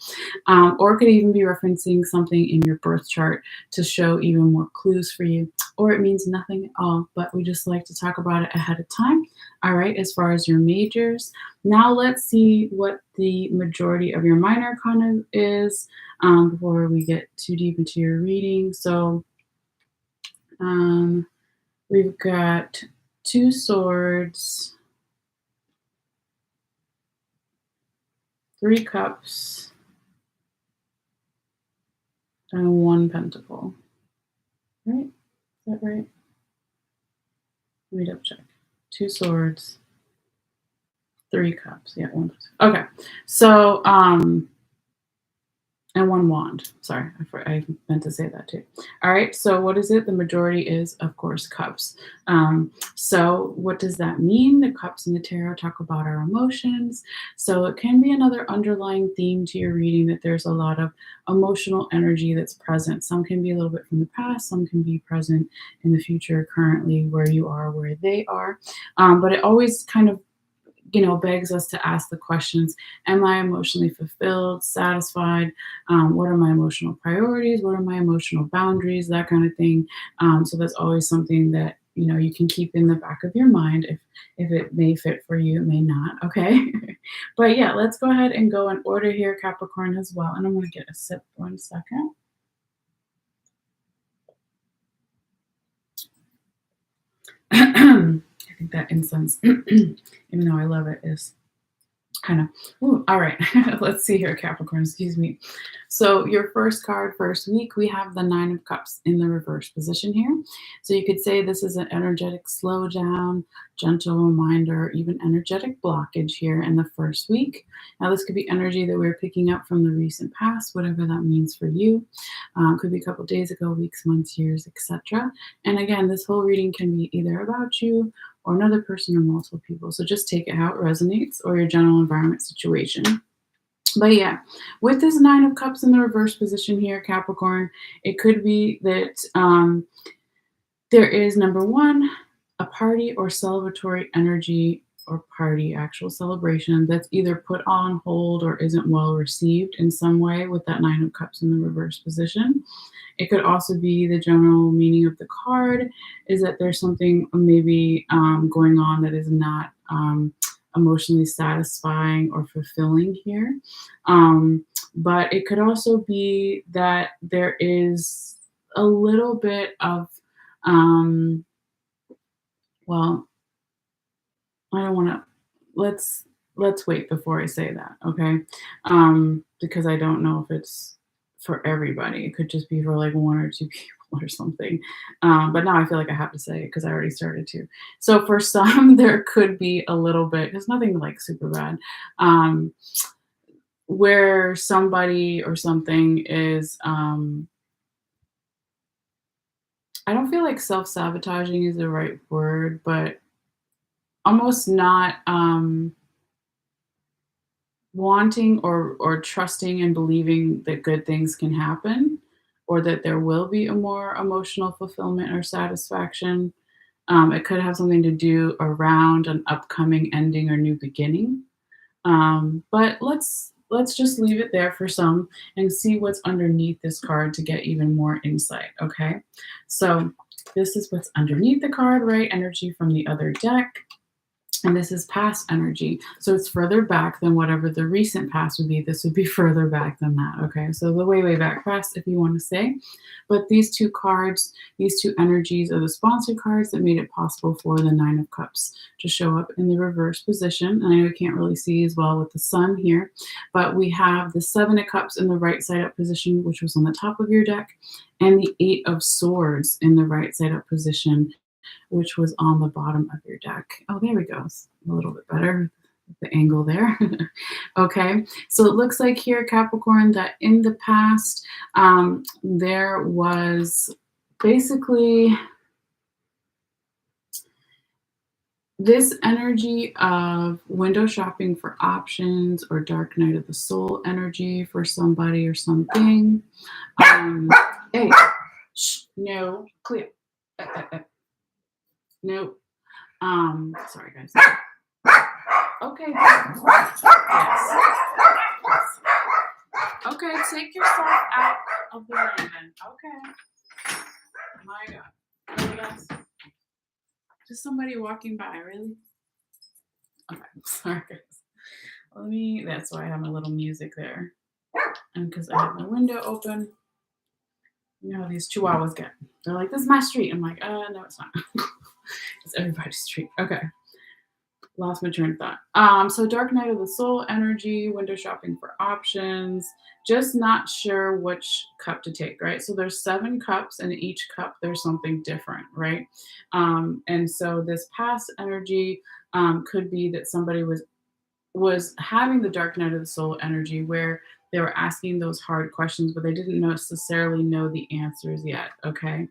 Speaker 1: or it could even be referencing something in your birth chart to show even more clues for you, or it means nothing at all, but we just like to talk about it ahead of time. All right, as far as your majors, now let's see what the majority of your minor arcana is before we get too deep into your reading. So we've got two swords, three cups, and one pentacle. Right? Is that right? Let me double check. Two swords, three cups. Yeah, one pentacle. Okay. So, and one wand. Sorry, I meant to say that too. All right, so what is it? The majority is, of course, cups. So what does that mean? The cups in the tarot talk about our emotions. So it can be another underlying theme to your reading that there's a lot of emotional energy that's present. Some can be a little bit from the past, some can be present in the future, currently, where you are, where they are. But it always kind of begs us to ask the questions, am I emotionally fulfilled, satisfied? What are my emotional priorities? What are my emotional boundaries? That kind of thing. So that's always something that, you can keep in the back of your mind. If it may fit for you, it may not. Okay. But yeah, let's go ahead and go in order here, Capricorn, as well. And I'm going to get a sip 1 second. I think that incense, even though I love it, is kind of, all right. Let's see here, Capricorn, excuse me. So your first card, first week, we have the 9 of Cups in the reverse position here. So you could say this is an energetic slowdown, gentle reminder, even energetic blockage here in the first week. Now this could be energy that we're picking up from the recent past, whatever that means for you. Could be a couple days ago, weeks, months, years, etc. And again, this whole reading can be either about you or another person or multiple people. So just take it how it resonates, or your general environment situation. But yeah, with this 9 of Cups in the reverse position here, Capricorn, it could be that there is, number one, a party or celebratory energy, or party, actual celebration, that's either put on hold or isn't well received in some way with that 9 of Cups in the reverse position. It could also be the general meaning of the card is that there's something maybe going on that is not emotionally satisfying or fulfilling here. But it could also be that there is a little bit of, well, I don't want to, let's wait before I say that, okay? Because I don't know if it's for everybody. It could just be for like 1 or 2 people or something. But now I feel like I have to say it because I already started to. So for some, there could be a little bit, there's nothing like super bad, where somebody or something is I don't feel like self-sabotaging is the right word, but almost not wanting or trusting and believing that good things can happen or that there will be a more emotional fulfillment or satisfaction. It could have something to do around an upcoming ending or new beginning. But let's just leave it there for some and see what's underneath this card to get even more insight. Okay, so this is what's underneath the card, right? Energy from the other deck. And this is past energy. So it's further back than whatever the recent past would be. This would be further back than that. Okay. So the way, way back past, if you want to say. But these two cards, these two energies are the sponsored cards that made it possible for the Nine of Cups to show up in the reverse position. And I know you can't really see as well with the sun here, but we have the Seven of Cups in the right side up position, which was on the top of your deck, and the Eight of Swords in the right side up position, which was on the bottom of your deck. Oh, there we go. It's a little bit better, the angle there. Okay, so it looks like here, Capricorn, that in the past, there was basically this energy of window shopping for options or dark night of the soul energy for somebody or something. Hey, shh, no, clear. Nope. Sorry guys. Okay. Yes. Okay, take yourself out of the room then. Okay. My God. Really, guys? Just somebody walking by, really? Okay. Sorry guys. That's why I have my little music there. And because I have my window open. You know how these chihuahuas get. They're like, this is my street. I'm like, no, it's not. It's everybody's street. Okay. Lost my train of thought. So dark night of the soul energy, window shopping for options, just not sure which cup to take, right? So there's 7 cups, and in each cup there's something different, right? And so this past energy could be that somebody was having the dark night of the soul energy where they were asking those hard questions, but they didn't necessarily know the answers yet. Okay.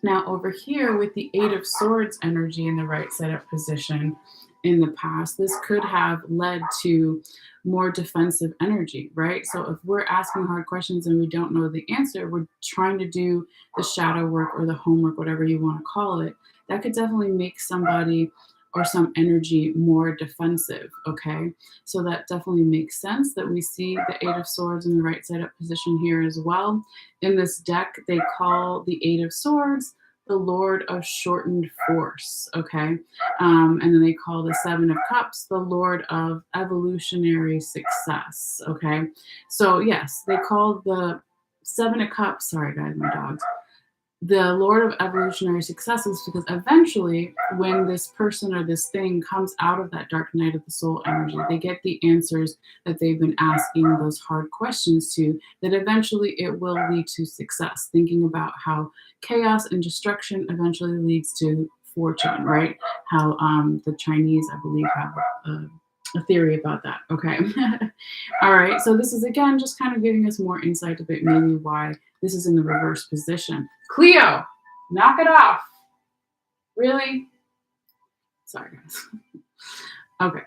Speaker 1: Now over here with the Eight of Swords energy in the right side up position in the past, this could have led to more defensive energy, right? So if we're asking hard questions and we don't know the answer, we're trying to do the shadow work or the homework, whatever you want to call it. That could definitely make somebody or some energy more defensive, okay? So that definitely makes sense that we see the Eight of Swords in the right side up position here as well. In this deck, they call the Eight of Swords the Lord of Shortened Force, okay? And then they call the Seven of Cups the Lord of Evolutionary Success, okay? So yes, they call the Seven of Cups, sorry guys, my dogs, the Lord of Evolutionary Successes, because eventually when this person or this thing comes out of that dark night of the soul energy, they get the answers that they've been asking those hard questions to, that eventually it will lead to success. Thinking about how chaos and destruction eventually leads to fortune, right? How the Chinese, I believe, have a theory about that. Okay. All right. So this is, again, just kind of giving us more insight about maybe why this is in the reverse position. Cleo, knock it off. Really? Sorry, guys. Okay.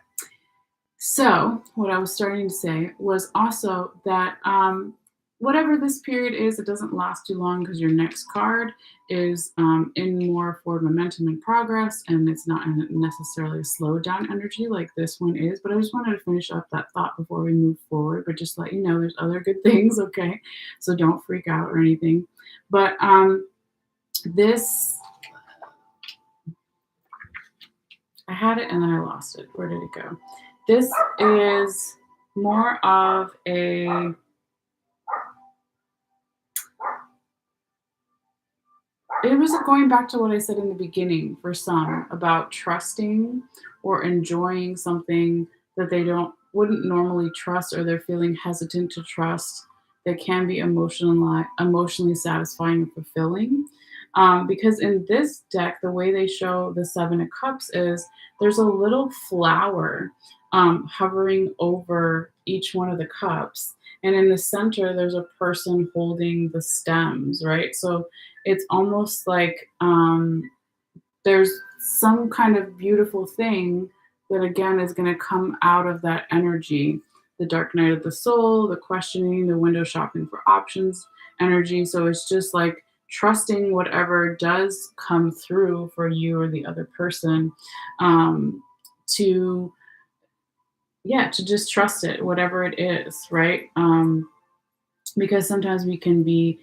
Speaker 1: So what I was starting to say was also that whatever this period is, it doesn't last too long because your next card is in more forward momentum and progress, and it's not necessarily a slowed down energy like this one is. But I just wanted to finish up that thought before we move forward, but just let you know there's other good things, okay? So don't freak out or anything. But this, I had it and then I lost it. Where did it go? This is more of a, it was going back to what I said in the beginning for some about trusting or enjoying something that they wouldn't normally trust, or they're feeling hesitant to trust, that can be emotionally satisfying and fulfilling. Because in this deck, the way they show the Seven of Cups is there's a little flower hovering over each one of the cups. And in the center, there's a person holding the stems, right? So it's almost like there's some kind of beautiful thing that again is going to come out of that energy, the dark night of the soul, the questioning, the window shopping for options energy. So it's just like trusting whatever does come through for you or the other person, um, to yeah, to just trust it, whatever it is, right? Because sometimes we can be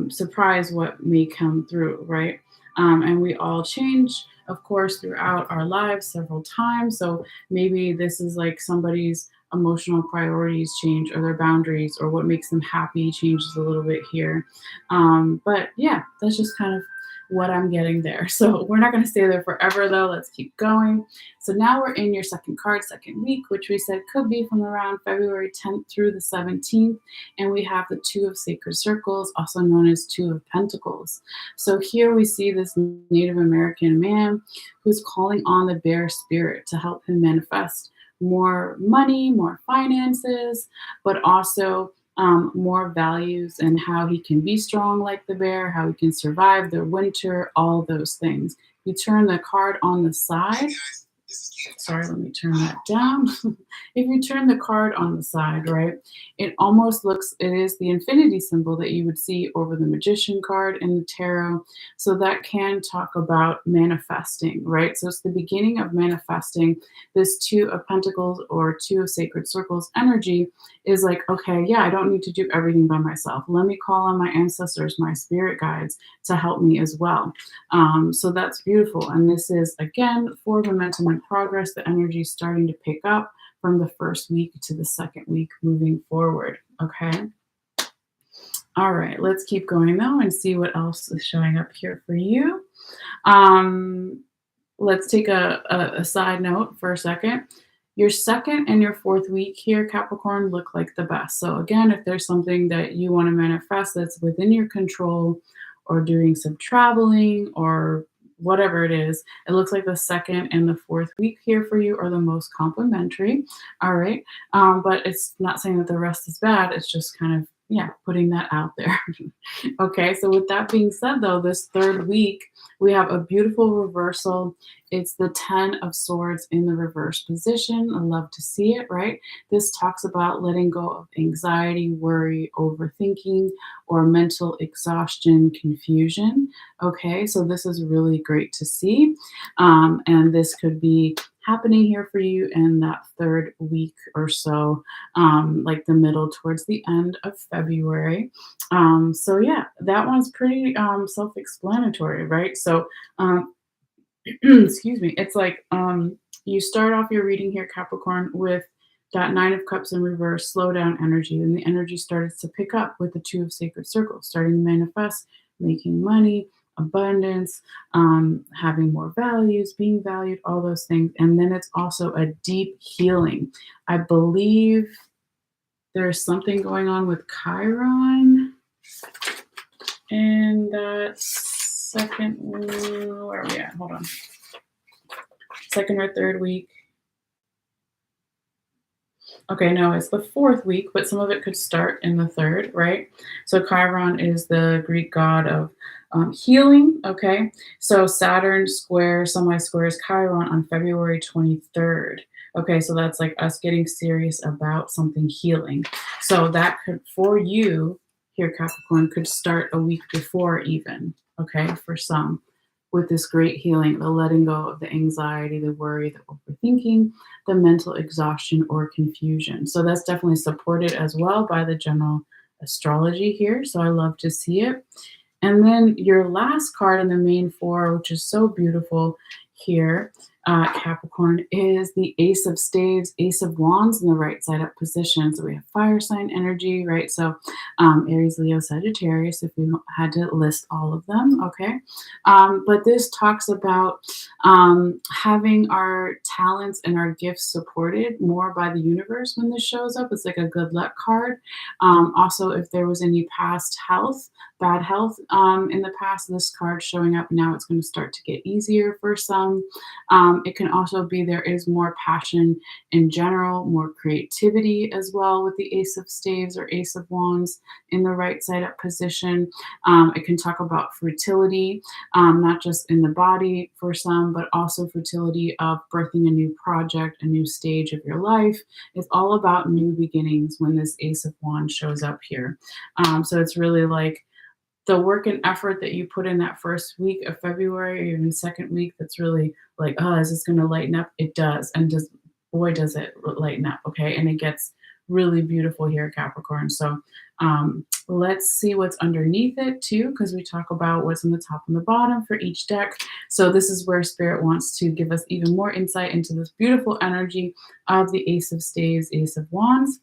Speaker 1: surprised what may come through, right? And we all change, of course, throughout our lives several times. So maybe this is like somebody's emotional priorities change, or their boundaries, or what makes them happy changes a little bit here. But yeah, that's just kind of what I'm getting there. So we're not going to stay there forever, though. Let's keep going. So now we're in your second card, second week, which we said could be from around February 10th through the 17th. And we have the Two of Sacred Circles, also known as Two of Pentacles. So here we see this Native American man who's calling on the bear spirit to help him manifest more money, more finances, but also more values and how he can be strong like the bear, how he can survive the winter, all those things. You turn the card on the side. Sorry, let me turn that down. If you turn the card on the side, right, it almost looks, it is the infinity symbol that you would see over the magician card in the tarot. So that can talk about manifesting, right? So it's the beginning of manifesting. This Two of Pentacles or Two of Sacred Circles energy is like, okay, yeah, I don't need to do everything by myself. Let me call on my ancestors, my spirit guides to help me as well. So that's beautiful. And this is, again, for momentum and progress. The energy is starting to pick up from the first week to the second week moving forward. Okay. All right. Let's keep going, though, and see what else is showing up here for you. Let's take a side note for a second. Your second and your fourth week here, Capricorn, look like the best. So again, if there's something that you want to manifest that's within your control, or doing some traveling, or whatever it is, it looks like the second and the fourth week here for you are the most complimentary. All right. But it's not saying that the rest is bad. It's just kind of, yeah, putting that out there. Okay. So with that being said, though, this third week, we have a beautiful reversal. It's the 10 of Swords in the reverse position. I love to see it, right? This talks about letting go of anxiety, worry, overthinking, or mental exhaustion, confusion. Okay, so this is really great to see. And this could be happening here for you in that third week or so, like the middle towards the end of February. So yeah, that one's pretty self-explanatory, right? So excuse me, it's like you start off your reading here, Capricorn, with that Nine of Cups in reverse, slow down energy. And the energy starts to pick up with the Two of Sacred Circles, starting to manifest, making money, abundance, having more values, being valued, all those things. And then it's also a deep healing. I believe there's something going on with Chiron in that second, where are we at? Hold on. Second or third week. Okay, no, it's the fourth week, but some of it could start in the third, right? So Chiron is the Greek god of healing, okay? So Saturn square, semi-squares Chiron on February 23rd. Okay, so that's like us getting serious about something healing. So that could, for you here, Capricorn, could start a week before even, okay, for some, with this great healing, the letting go of the anxiety, the worry, the overthinking, the mental exhaustion or confusion. So that's definitely supported as well by the general astrology here. So I love to see it. And then your last card in the main four, which is so beautiful here, Capricorn, is the Ace of Staves, Ace of Wands in the right side up position. So we have fire sign energy, right? So Aries, Leo, Sagittarius, if we had to list all of them, okay? But this talks about having our talents and our gifts supported more by the universe when this shows up. It's like a good luck card. Also, if there was any past health, bad health in the past, this card showing up now, it's going to start to get easier for some. It can also be there is more passion in general, more creativity as well with the Ace of Staves or Ace of Wands in the right side up position. It can talk about fertility, not just in the body for some, but also fertility of birthing a new project, a new stage of your life. It's all about new beginnings when this Ace of Wands shows up here. So it's really like the work and effort that you put in that first week of February or even second week, that's really like, oh, is this going to lighten up? It does. And boy, does it lighten up. Okay. And it gets really beautiful here, Capricorn. So let's see what's underneath it too, because we talk about what's in the top and the bottom for each deck. So this is where Spirit wants to give us even more insight into this beautiful energy of the Ace of Staves, Ace of Wands.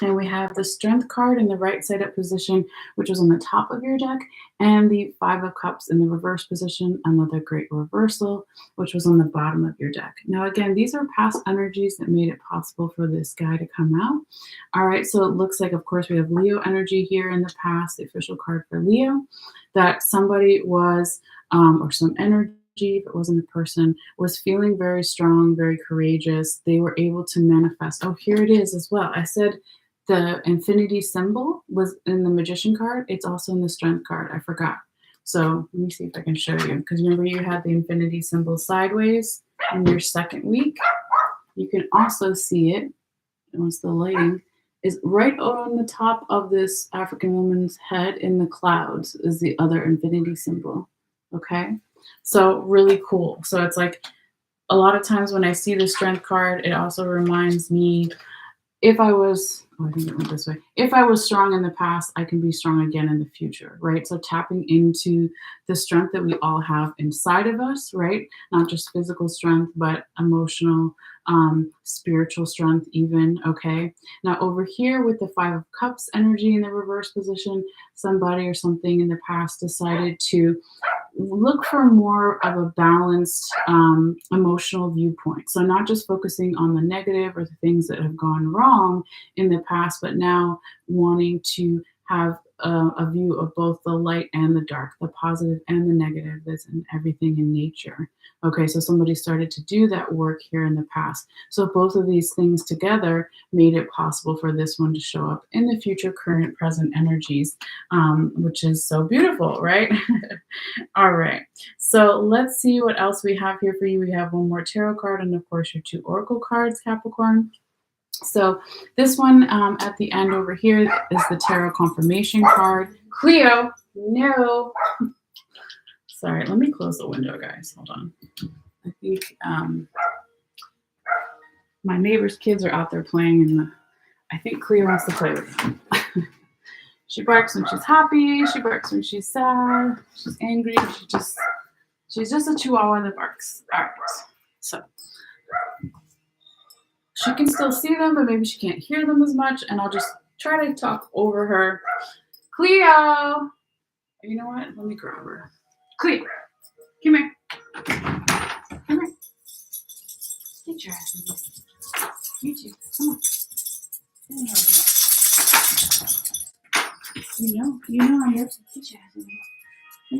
Speaker 1: And we have the Strength card in the right side up position, which was on the top of your deck, and the Five of Cups in the reverse position, another great reversal, which was on the bottom of your deck. Now, again, these are past energies that made it possible for this guy to come out. All right, so it looks like, of course, we have Leo energy here in the past, the official card for Leo, that somebody was, or some energy, if it wasn't a person, was feeling very strong, very courageous. They were able to manifest. Oh, here it is as well. I said the infinity symbol was in the Magician card. It's also in the Strength card. I forgot. So let me see if I can show you. Because remember, you had the infinity symbol sideways in your second week. You can also see it, once the lighting is right on the top of this African woman's head in the clouds is the other infinity symbol. Okay. So really cool. So it's like a lot of times when I see the Strength card, it also reminds me if I was, I think it went this way. If I was strong in the past, I can be strong again in the future, right? So tapping into the strength that we all have inside of us, right? Not just physical strength, but emotional, spiritual strength even, okay? Now over here with the Five of Cups energy in the reverse position, somebody or something in the past decided to look for more of a balanced emotional viewpoint. So not just focusing on the negative or the things that have gone wrong in the past, but now wanting to have a view of both the light and the dark, the positive and the negative that's in everything in nature. Okay, so somebody started to do that work here in the past. So both of these things together made it possible for this one to show up in the future, current, present energies, which is so beautiful, right? All right, so let's see what else we have here for you. We have one more tarot card and of course your two oracle cards, Capricorn. So this one at the end over here is the tarot confirmation card. Cleo, no. Sorry, let me close the window, guys. Hold on. I think my neighbor's kids are out there playing, and I think Cleo wants to play with them. She barks when she's happy. She barks when she's sad. She's angry. She's just a chihuahua that barks. All right. So she can still see them, but maybe she can't hear them as much. And I'll just try to talk over her. Cleo! You know what? Let me grab her. Cleo, come here. Come here. Get your ass in here. You too. Come on. You know I have to get your ass in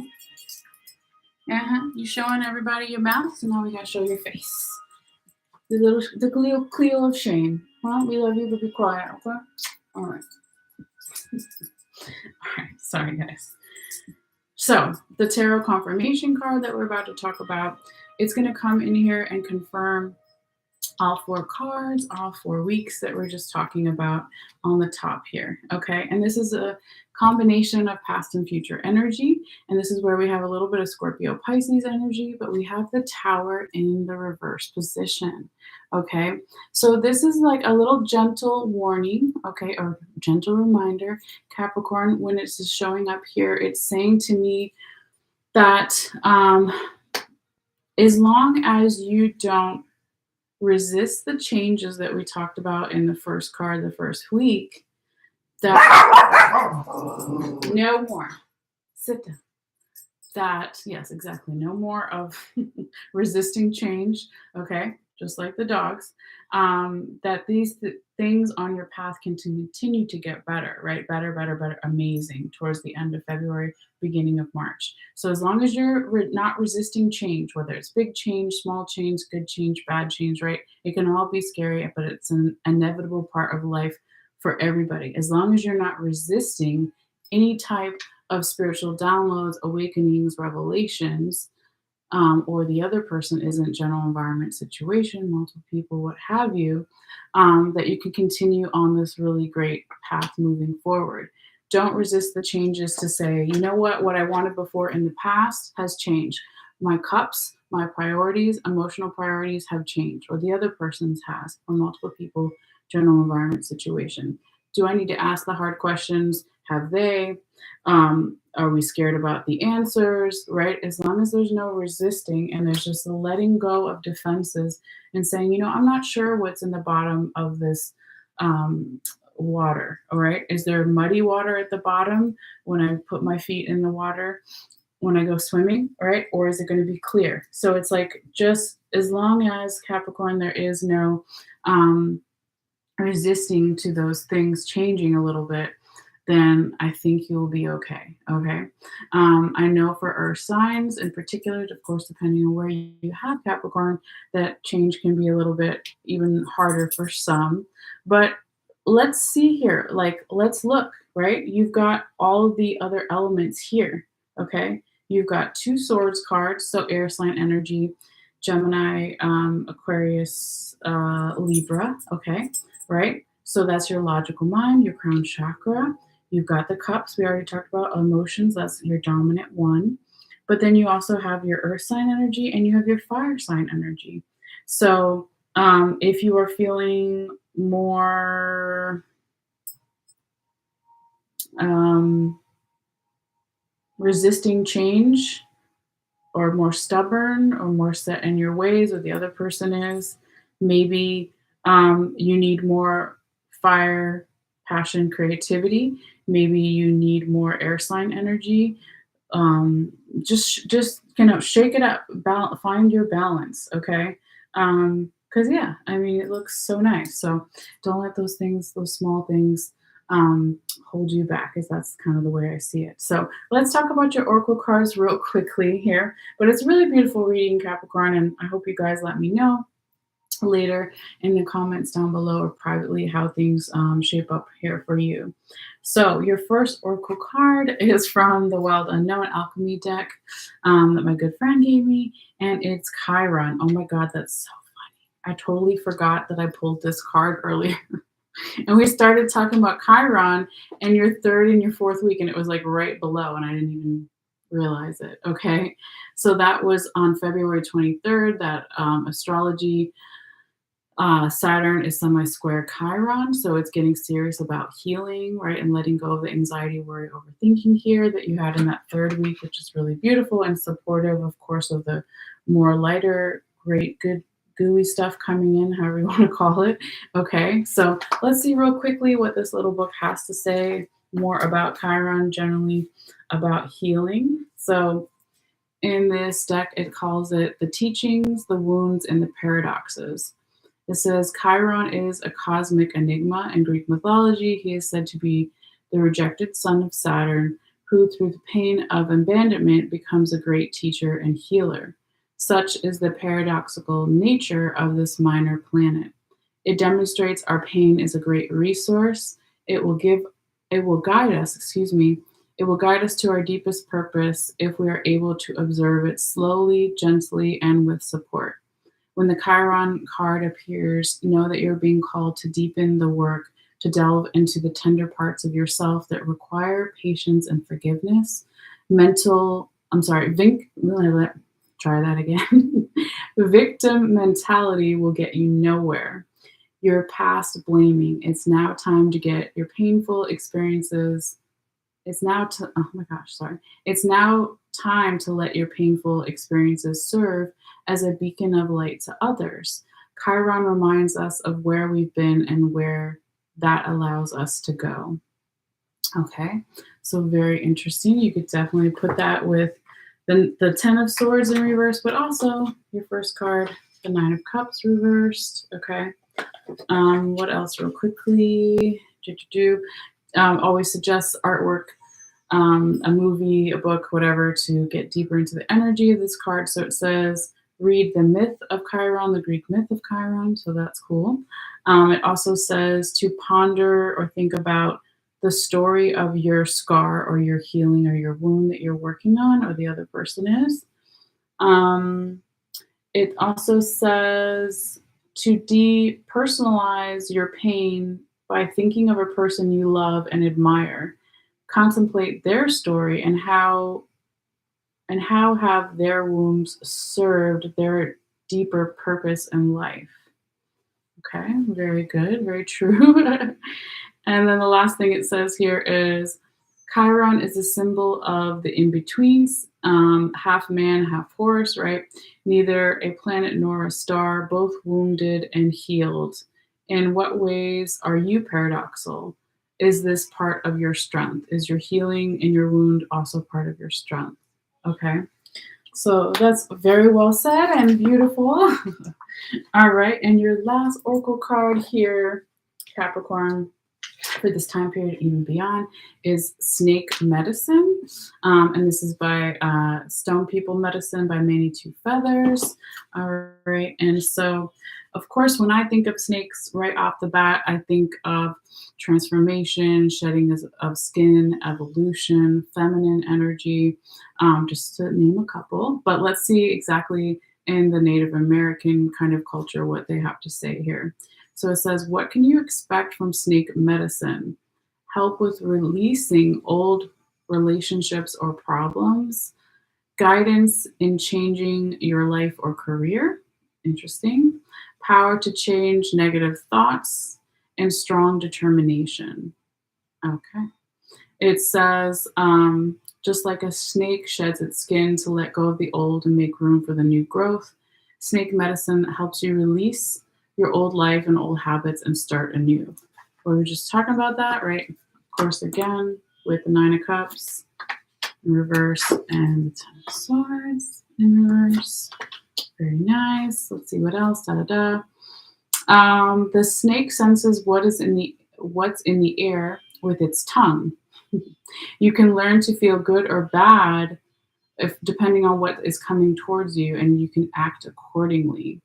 Speaker 1: here. You showing everybody your mouth, so now we gotta show your face. The Cleo of shame. Well, we love you, but be quiet, okay? All right. All right. Sorry, guys. So the tarot confirmation card that we're about to talk about, it's going to come in here and confirm all four cards, all 4 weeks that we're just talking about on the top here. Okay. And this is a combination of past and future energy. And this is where we have a little bit of Scorpio Pisces energy, but we have the Tower in the reverse position. Okay. So this is like a little gentle warning. Okay. Or gentle reminder, Capricorn, when it's showing up here, it's saying to me that as long as you don't resist the changes that we talked about in the first card, the first week, that no more. Sit down. That, yes, exactly. No more of resisting change. Okay. just like the dogs, that these things on your path can continue to get better, right? Better, better, better, amazing towards the end of February, beginning of March. So as long as you're not resisting change, whether it's big change, small change, good change, bad change, right? It can all be scary, but it's an inevitable part of life for everybody. As long as you're not resisting any type of spiritual downloads, awakenings, revelations, or the other person isn't general environment situation, multiple people, what have you, that you can continue on this really great path moving forward. Don't resist the changes to say, you know what I wanted before in the past has changed. My cups, my priorities, emotional priorities have changed, or the other person's has, or multiple people, general environment situation. Do I need to ask the hard questions? Have they? Are we scared about the answers, right? As long as there's no resisting and there's just a letting go of defenses and saying, I'm not sure what's in the bottom of this water, all right? Is there muddy water at the bottom when I put my feet in the water when I go swimming, right? Or is it going to be clear? So it's like, just as long as Capricorn, there is no resisting to those things changing a little bit, then I think you'll be okay. Okay. I know for earth signs in particular, of course, depending on where you have Capricorn, that change can be a little bit even harder for some. But let's see here. Like, let's look, right? You've got all of the other elements here. Okay. You've got 2 swords cards, so air sign energy, Gemini, Aquarius, Libra. Okay. Right. So that's your logical mind, your crown chakra. You've got the cups. We already talked about emotions. That's your dominant one. But then you also have your earth sign energy and you have your fire sign energy. So if you are feeling more resisting change, or more stubborn, or more set in your ways, or the other person is, maybe you need more fire, passion, creativity. Maybe you need more air sign energy. Just shake it up, find your balance. Okay. Because yeah, I mean, it looks so nice. So don't let those things, those small things, hold you back, as that's kind of the way I see it. So let's talk about your oracle cards real quickly here. But it's really beautiful reading, Capricorn, and I hope you guys let me know later in the comments down below or privately how things shape up here for you. So your first oracle card is from the Wild Unknown Alchemy deck that my good friend gave me, and it's Chiron. Oh my God, that's so funny. I totally forgot that I pulled this card earlier. And we started talking about Chiron and your 3rd and your 4th week, and it was like right below, and I didn't even realize it. Okay. So that was on February 23rd, that astrology Saturn is semi-square Chiron, so it's getting serious about healing, right, and letting go of the anxiety, worry, overthinking here that you had in that 3rd week, which is really beautiful and supportive, of course, of the more lighter, great, good, gooey stuff coming in, however you want to call it. Okay, so let's see real quickly what this little book has to say more about Chiron, generally about healing. So in this deck, it calls it the teachings, the wounds, and the paradoxes. It says Chiron is a cosmic enigma. In Greek mythology, he is said to be the rejected son of Saturn, who through the pain of abandonment becomes a great teacher and healer. Such is the paradoxical nature of this minor planet. It demonstrates our pain is a great resource. It will guide us, it will guide us to our deepest purpose if we are able to observe it slowly, gently, and with support. When the Chiron card appears, know that you're being called to deepen the work, to delve into the tender parts of yourself that require patience and forgiveness. Try that again. Victim mentality will get you nowhere. Your past blaming. It's now time to get your painful experiences. It's now time to let your painful experiences serve as a beacon of light to others. Chiron reminds us of where we've been and where that allows us to go. Okay, so very interesting. You could definitely put that with the 10 of Swords in reverse, but also your first card, The Nine of Cups reversed. Okay. What else real quickly? Always suggests artwork, a movie, a book, whatever, to get deeper into the energy of this card. So it says, read the myth of Chiron, the Greek myth of Chiron. So that's cool. It also says to ponder or think about the story of your scar or your healing or your wound that you're working on or the other person is. It also says to depersonalize your pain by thinking of a person you love and admire. Contemplate their story and how have their wounds served their deeper purpose in life. Okay, very good, very true. And then the last thing it says here is Chiron is a symbol of the in-betweens, half man, half horse, right? Neither a planet nor a star, both wounded and healed. In what ways are you paradoxal? Is this part of your strength? Is your healing and your wound also part of your strength? Okay, so that's very well said and beautiful. All right, and your last oracle card here, Capricorn, for this time period, even beyond, is Snake Medicine. And this is by Stone People Medicine by Manny Two Feathers. All right. And so, of course, when I think of snakes right off the bat, I think of transformation, shedding of skin, evolution, feminine energy, just to name a couple. But let's see exactly in the Native American kind of culture what they have to say here. So it says, what can you expect from snake medicine? Help with releasing old relationships or problems, guidance in changing your life or career. Interesting. Power to change negative thoughts and strong determination. Okay. It says, just like a snake sheds its skin to let go of the old and make room for the new growth, snake medicine helps you release your old life and old habits and start anew. We were just talking about that, right? Of course, again, with the Nine of Cups in reverse and the Ten of Swords in reverse. Very nice. Let's see what else. The snake senses what's in the air with its tongue. You can learn to feel good or bad depending on what is coming towards you, and you can act accordingly.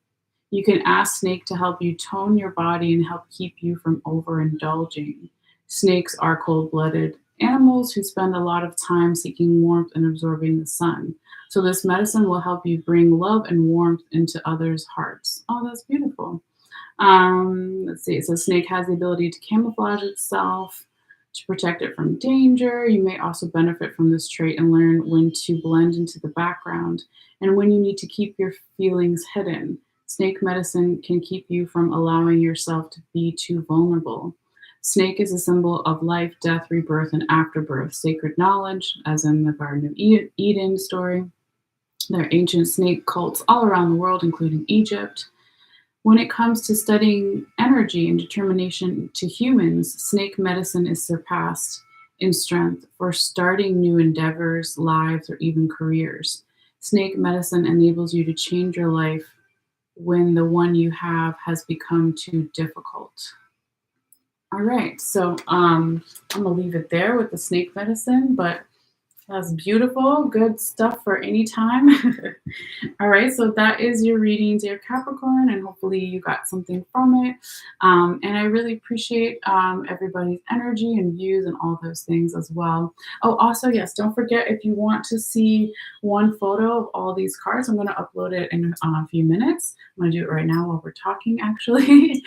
Speaker 1: You can ask snake to help you tone your body and help keep you from overindulging. Snakes are cold-blooded animals who spend a lot of time seeking warmth and absorbing the sun. So this medicine will help you bring love and warmth into others' hearts. Oh, that's beautiful. Let's see. It says snake has the ability to camouflage itself to protect it from danger. You may also benefit from this trait and learn when to blend into the background and when you need to keep your feelings hidden. Snake medicine can keep you from allowing yourself to be too vulnerable. Snake is a symbol of life, death, rebirth, and afterbirth, sacred knowledge, as in the Garden of Eden story. There are ancient snake cults all around the world, including Egypt. When it comes to studying energy and determination to humans, snake medicine is surpassed in strength for starting new endeavors, lives, or even careers. Snake medicine enables you to change your life when the one you have has become too difficult. All right, so I'm gonna leave it there with the snake medicine, but that's beautiful, good stuff for any time. All right, so that is your reading, dear Capricorn, and hopefully you got something from it. And I really appreciate everybody's energy and views and all those things as well. Oh, also, yes, don't forget, if you want to see one photo of all these cards, I'm going to upload it in a few minutes. I'm going to do it right now while we're talking, actually.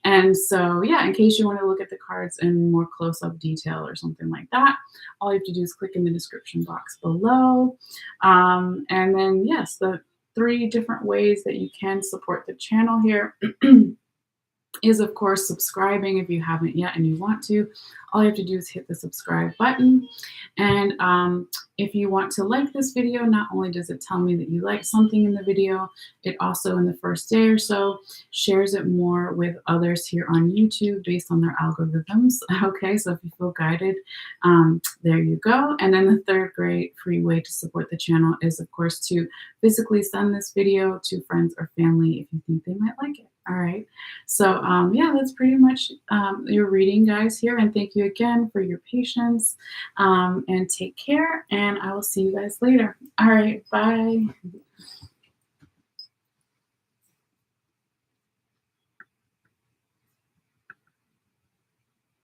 Speaker 1: And so, yeah, in case you want to look at the cards in more close-up detail or something like that, all you have to do is click in the description box below. And then, yes, the 3 different ways that you can support the channel here. is, of course, subscribing if you haven't yet and you want to. All you have to do is hit the subscribe button. And if you want to like this video, not only does it tell me that you like something in the video, it also in the first day or so shares it more with others here on YouTube based on their algorithms. Okay, so if you feel guided, there you go. And then the third great free way to support the channel is, of course, to physically send this video to friends or family if you think they might like it. All right. So yeah, that's pretty much your reading, guys, here. And thank you again for your patience, and take care. And I will see you guys later. All right. Bye.